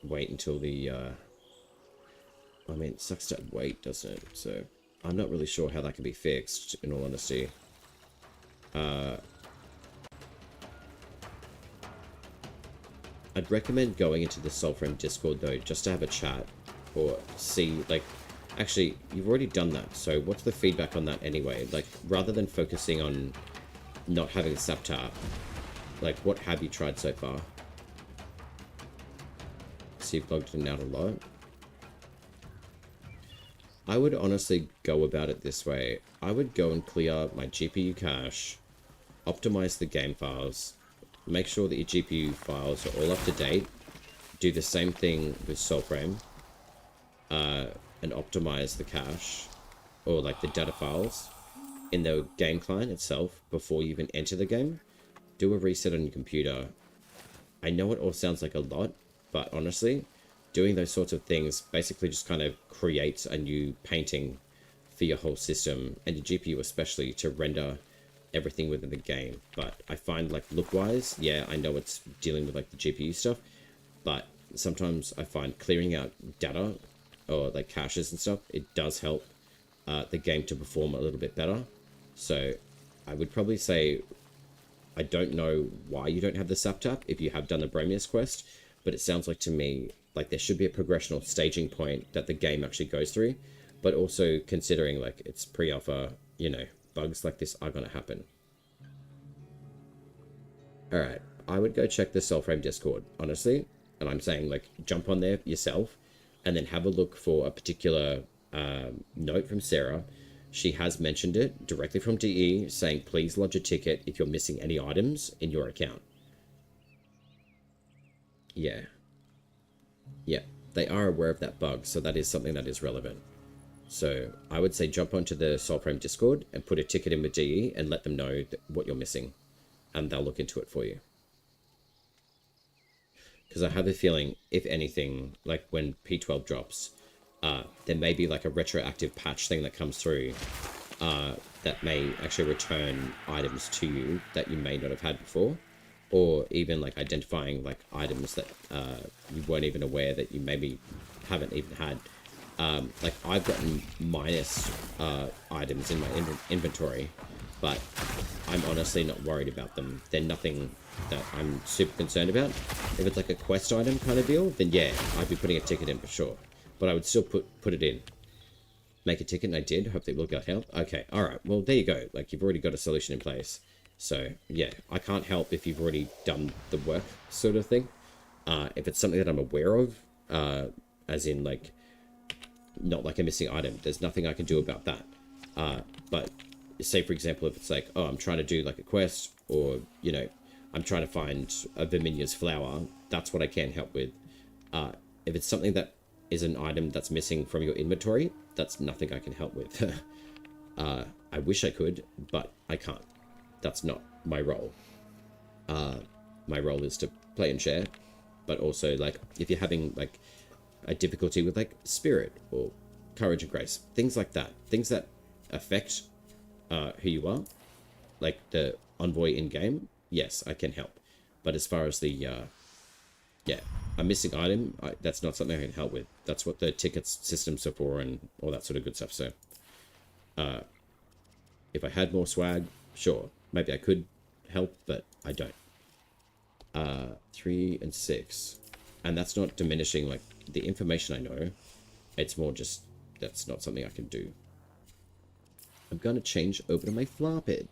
wait until the... I mean, it sucks to wait, doesn't it? So I'm not really sure how that can be fixed, in all honesty. I'd recommend going into the Soulframe Discord, though, just to have a chat. Or see, like... Actually, you've already done that, so what's the feedback on that anyway? Like, rather than focusing on not having a sap tap, like, what have you tried so far? So you've logged in out a lot. I would honestly go about it this way. I would go and clear my GPU cache, optimize the game files, make sure that your GPU files are all up to date, do the same thing with Soulframe, and optimize the cache, or like the data files, in the game client itself before you even enter the game. Do a reset on your computer. I know it all sounds like a lot, but honestly, doing those sorts of things basically just kind of creates a new painting for your whole system, and your GPU especially, to render everything within the game. But I find, like, look-wise, yeah, I know it's dealing with, like, the GPU stuff, but sometimes I find clearing out data, or, like, caches and stuff, it does help the game to perform a little bit better. So I would probably say, I don't know why you don't have the sap tap if you have done the Bromius quest, but it sounds like to me like there should be a progressional staging point that the game actually goes through. But also considering, like, it's pre-alpha, you know, bugs like this are going to happen. Alright, I would go check the Soulframe Discord, honestly. And I'm saying, like, jump on there yourself and then have a look for a particular note from Sarah. She has mentioned it directly from DE, saying please lodge a ticket if you're missing any items in your account. Yeah. Yeah, they are aware of that bug, so that is something that is relevant. So I would say jump onto the Soulframe Discord and put a ticket in with DE and let them know what you're missing, and they'll look into it for you. Because I have a feeling, if anything, like when P12 drops, there may be like a retroactive patch thing that comes through that may actually return items to you that you may not have had before, or even like identifying like items that you weren't even aware that you maybe haven't even had. Like I've gotten minus items in my inventory, but I'm honestly not worried about them. They're nothing that I'm super concerned about. If it's like a quest item kind of deal, then yeah, I'd be putting a ticket in for sure. But I would still put it in. Make a ticket, and I did. Hope they will get help. Okay, alright, well there you go. Like, you've already got a solution in place. So yeah, I can't help if you've already done the work, sort of thing. If it's something that I'm aware of, as in like, not like a missing item, there's nothing I can do about that. But say for example, if it's like, oh, I'm trying to do like a quest, or you know, I'm trying to find a Verminia's flower, that's what I can help with. If it's something that is an item that's missing from your inventory, that's nothing I can help with. I wish I could, but I can't. That's not my role. My role is to play and share, but also like if you're having like a difficulty with like spirit or courage and grace, things like that, things that affect who you are, like the envoy in game, yes, I can help. But as far as the yeah, a missing item, that's not something I can help with. That's what the tickets systems are for and all that sort of good stuff. So if I had more swag, sure, maybe I could help, but I don't. 3 and 6, and that's not diminishing like the information I know. It's more just that's not something I can do. I'm gonna change over to my Flopit.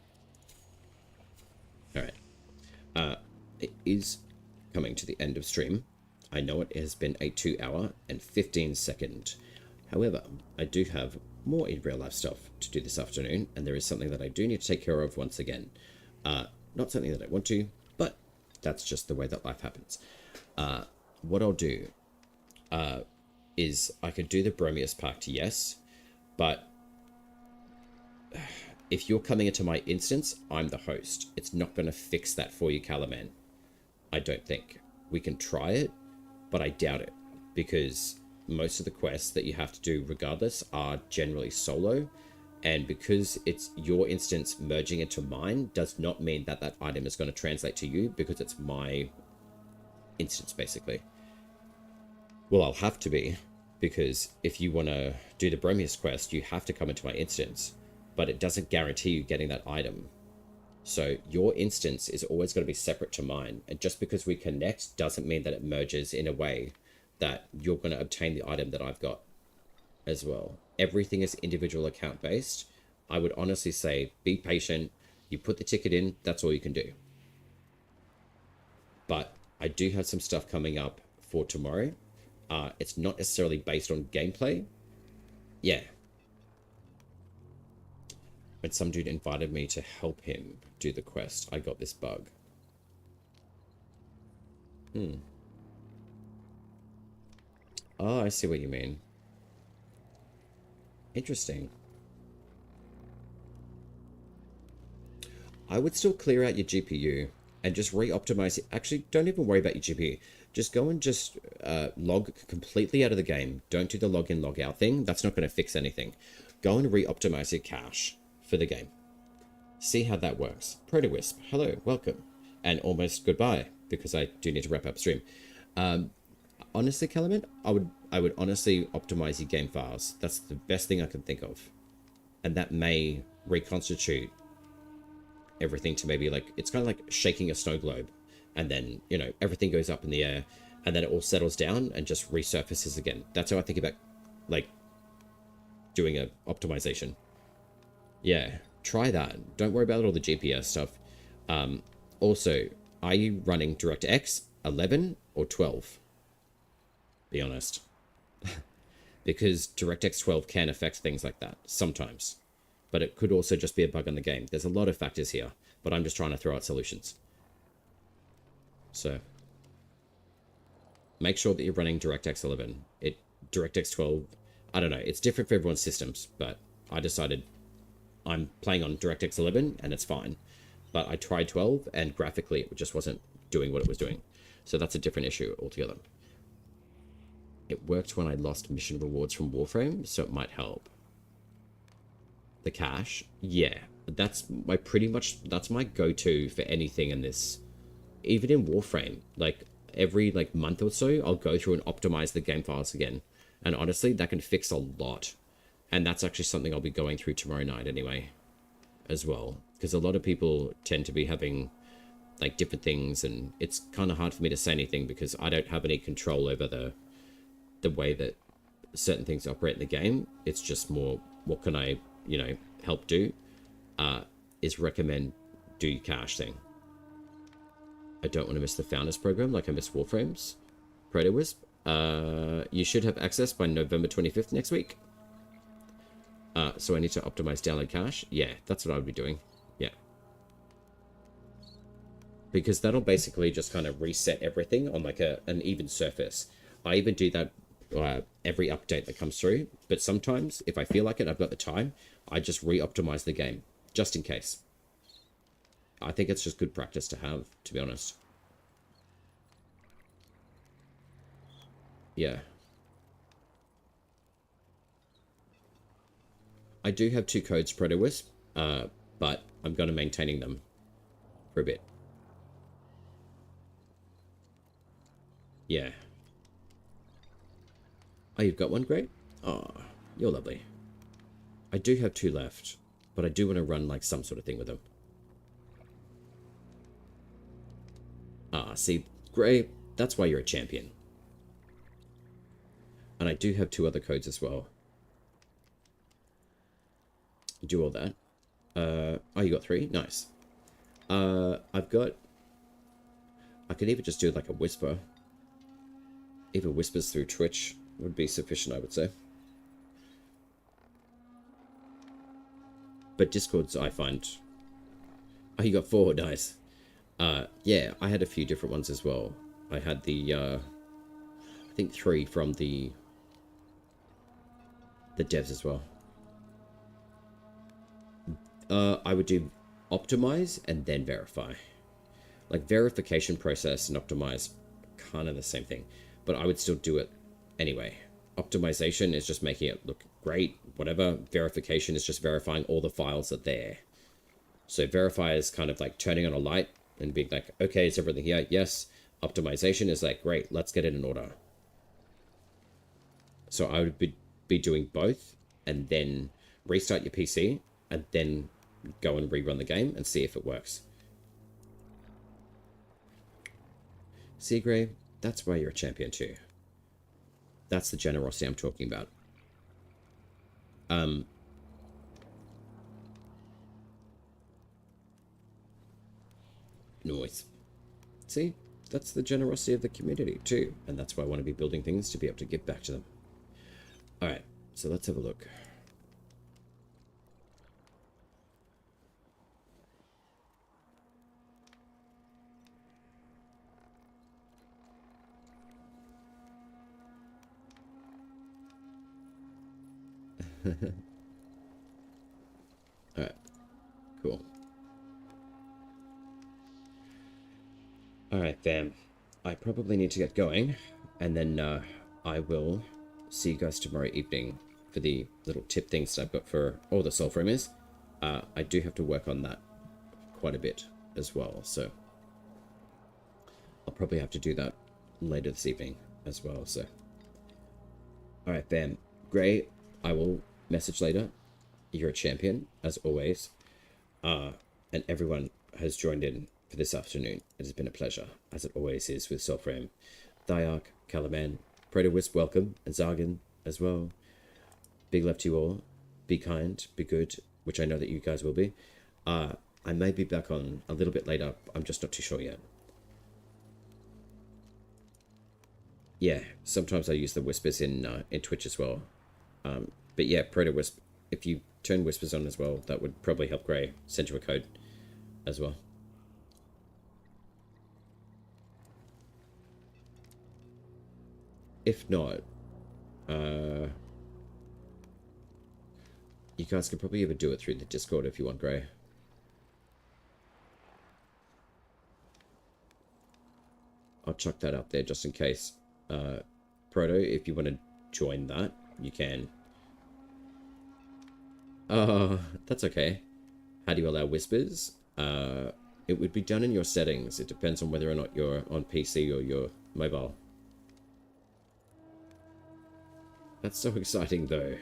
All right, it is coming to the end of stream. I know it has been a 2-hour and 15-second. However, I do have more in real life stuff to do this afternoon, and there is something that I do need to take care of once again. Not something that I want to, but that's just the way that life happens. What I'll do is I could do the Bromius Pact, yes, but if you're coming into my instance, I'm the host. It's not going to fix that for you, Calaman. I don't think. We can try it, but I doubt it, because most of the quests that you have to do regardless are generally solo, and because it's your instance merging into mine does not mean that that item is going to translate to you, because it's my instance basically. Well, I'll have to be, because if you want to do the Bromius quest, you have to come into my instance, but it doesn't guarantee you getting that item. So your instance is always going to be separate to mine, and just because we connect doesn't mean that it merges in a way that you're going to obtain the item that I've got as well. Everything is individual account based. I would honestly say be patient. You put the ticket in, that's all you can do. But I do have some stuff coming up for tomorrow. It's not necessarily based on gameplay. Yeah. But some dude invited me to help him do the quest. I got this bug. Oh, I see what you mean. Interesting. I would still clear out your GPU and just re-optimize it. Actually, don't even worry about your GPU. Just go and just log completely out of the game. Don't do the login, log out thing. That's not going to fix anything. Go and re-optimize your cache for the game. See how that works. Protowisp, hello, welcome. And almost goodbye, because I do need to wrap up stream. Honestly, Calaman, I would honestly optimize your game files. That's the best thing I can think of. And that may reconstitute everything to maybe like, it's kind of like shaking a snow globe. And then, you know, everything goes up in the air and then it all settles down and just resurfaces again. That's how I think about like doing a optimization. Yeah, try that. Don't worry about all the GPS stuff. Also, are you running DirectX 11 or 12? Be honest. Because DirectX 12 can affect things like that sometimes. But it could also just be a bug in the game. There's a lot of factors here, but I'm just trying to throw out solutions. So, make sure that you're running DirectX 11. DirectX 12, I don't know, it's different for everyone's systems, but I decided I'm playing on DirectX 11 and it's fine. But I tried 12 and graphically it just wasn't doing what it was doing. So that's a different issue altogether. It worked when I lost mission rewards from Warframe, so it might help. The cache, yeah, that's my that's my go-to for anything in this. Even in Warframe, like every like month or so, I'll go through and optimize the game files again. And honestly, that can fix a lot. And that's actually something I'll be going through tomorrow night anyway, as well. Because a lot of people tend to be having like different things, and it's kind of hard for me to say anything because I don't have any control over the way that certain things operate in the game. It's just more, what can I, you know, help do? Is recommend do your cache thing. I don't want to miss the Founders Program like I miss Warframes. Protowisp, you should have access by November 25th next week. So I need to optimize download cache. Yeah, that's what I would be doing. Yeah. Because that'll basically just kind of reset everything on like an even surface. I even do that every update that comes through. But sometimes, if I feel like it, I've got the time, I just re-optimize the game, just in case. I think it's just good practice to have, to be honest. Yeah. I do have 2 codes, Protowisp, but I'm going to maintaining them for a bit. Yeah. Oh, you've got one? Great. Oh, you're lovely. I do have 2 left, but I do want to run like some sort of thing with them. Ah, see, Gray, that's why you're a champion. And I do have 2 other codes as well. Do all that. Oh, you got 3? Nice. I've got... I could even just do like a whisper. Even whispers through Twitch would be sufficient, I would say. But Discords, I find... Oh, you got 4, nice. Yeah, I had a few different ones as well. I had the, I think 3 from the devs as well. I would do optimize and then verify. Like verification process and optimize, kind of the same thing, but I would still do it anyway. Optimization is just making it look great, whatever. Verification is just verifying all the files are there. So verify is kind of like turning on a light and being like, okay, is everything here? Yes. Optimization is like, great, let's get it in order. So I would be doing both and then restart your PC and then go and rerun the game and see if it works. Seagrave, that's why you're a champion too. That's the generosity I'm talking about. Noise. See, that's the generosity of the community too, and that's why I want to be building things to be able to give back to them. All right, so let's have a look. Alright, cool. Alright, fam. I probably need to get going, and then I will see you guys tomorrow evening for the little tip things that I've got for all the Soulframers. I do have to work on that quite a bit as well, so I'll probably have to do that later this evening as well, so. Alright, fam. Gray, I will message later. You're a champion, as always. And everyone has joined in for this afternoon. It has been a pleasure, as it always is with Soulframe. Thyark, Calaman, Preludes, welcome, and Zargan as well. Big love to you all. Be kind, be good, which I know that you guys will be. I may be back on a little bit later. I'm just not too sure yet. Yeah, sometimes I use the whispers in Twitch as well. But yeah, Proto-Wisp, if you turn whispers on as well, that would probably help Gray send you a code as well. If not, you guys could probably even do it through the Discord if you want, Gray. I'll chuck that up there just in case. Proto, if you want to join that, you can. That's okay. How do you allow whispers? It would be done in your settings. It depends on whether or not you're on PC or your mobile. That's so exciting, though.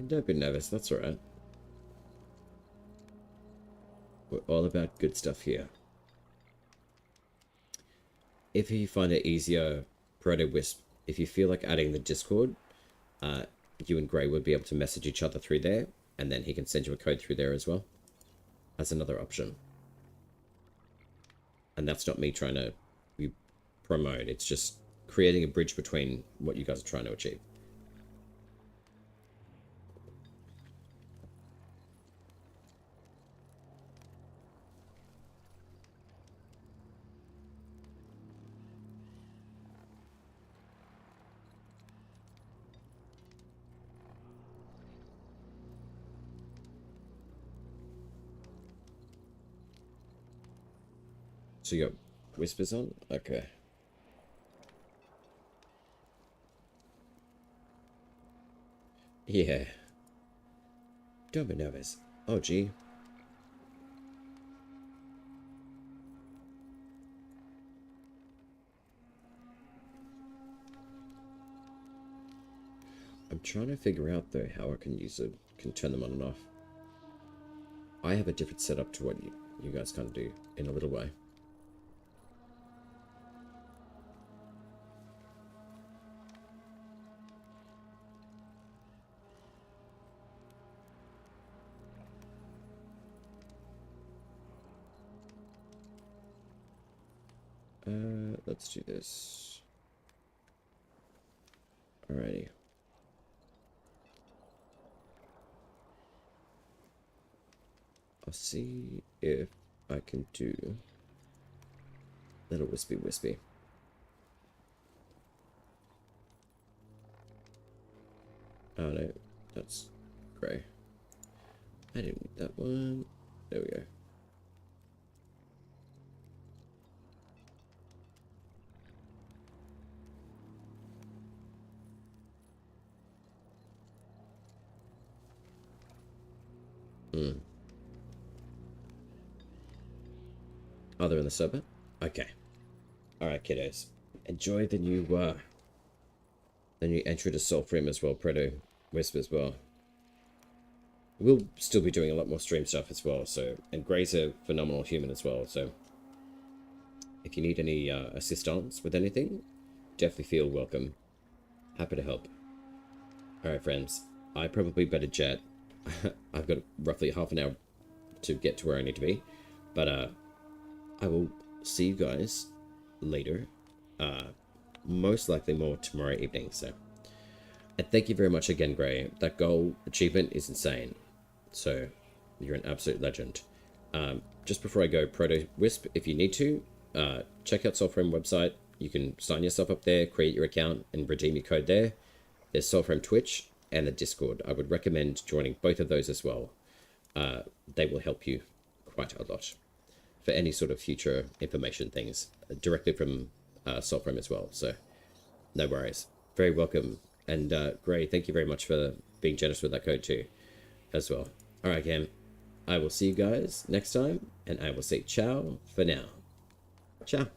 Don't be nervous, that's alright. We're all about good stuff here. If you find it easier, Proto-Wisp, if you feel like adding the Discord, you and Gray would be able to message each other through there, and then he can send you a code through there as well. That's another option. And that's not me trying to promote, it's just creating a bridge between what you guys are trying to achieve. So you got whispers on? Okay. Yeah. Don't be nervous. Oh, gee. I'm trying to figure out, though, how I can turn them on and off. I have a different setup to what you guys can't do in a little way. Let's do this. Alrighty. I'll see if I can do little wispy wispy. Oh no, that's Gray. I didn't need that one. There we go. Oh, they're in the server? Okay. Alright, kiddos. Enjoy the new entry to Soulframe as well, Proto-Wisp as well. We'll still be doing a lot more stream stuff as well, so, and Gray's a phenomenal human as well, so if you need any assistance with anything, definitely feel welcome. Happy to help. Alright, friends. I probably better jet. I've got roughly half an hour to get to where I need to be, but I will see you guys later, most likely more tomorrow evening, so. And thank you very much again, Gray. That goal achievement is insane. So you're an absolute legend. Just before I go, Proto Wisp, if you need to, check out Soulframe website. You can sign yourself up there, create your account, and redeem your code there. There's Soulframe Twitch and the Discord. I would recommend joining both of those as well. They will help you quite a lot for any sort of future information things directly from Soulframe as well. So no worries. Very welcome. And Gray, thank you very much for being generous with that code too as well. All right, Cam. I will see you guys next time, and I will say ciao for now. Ciao.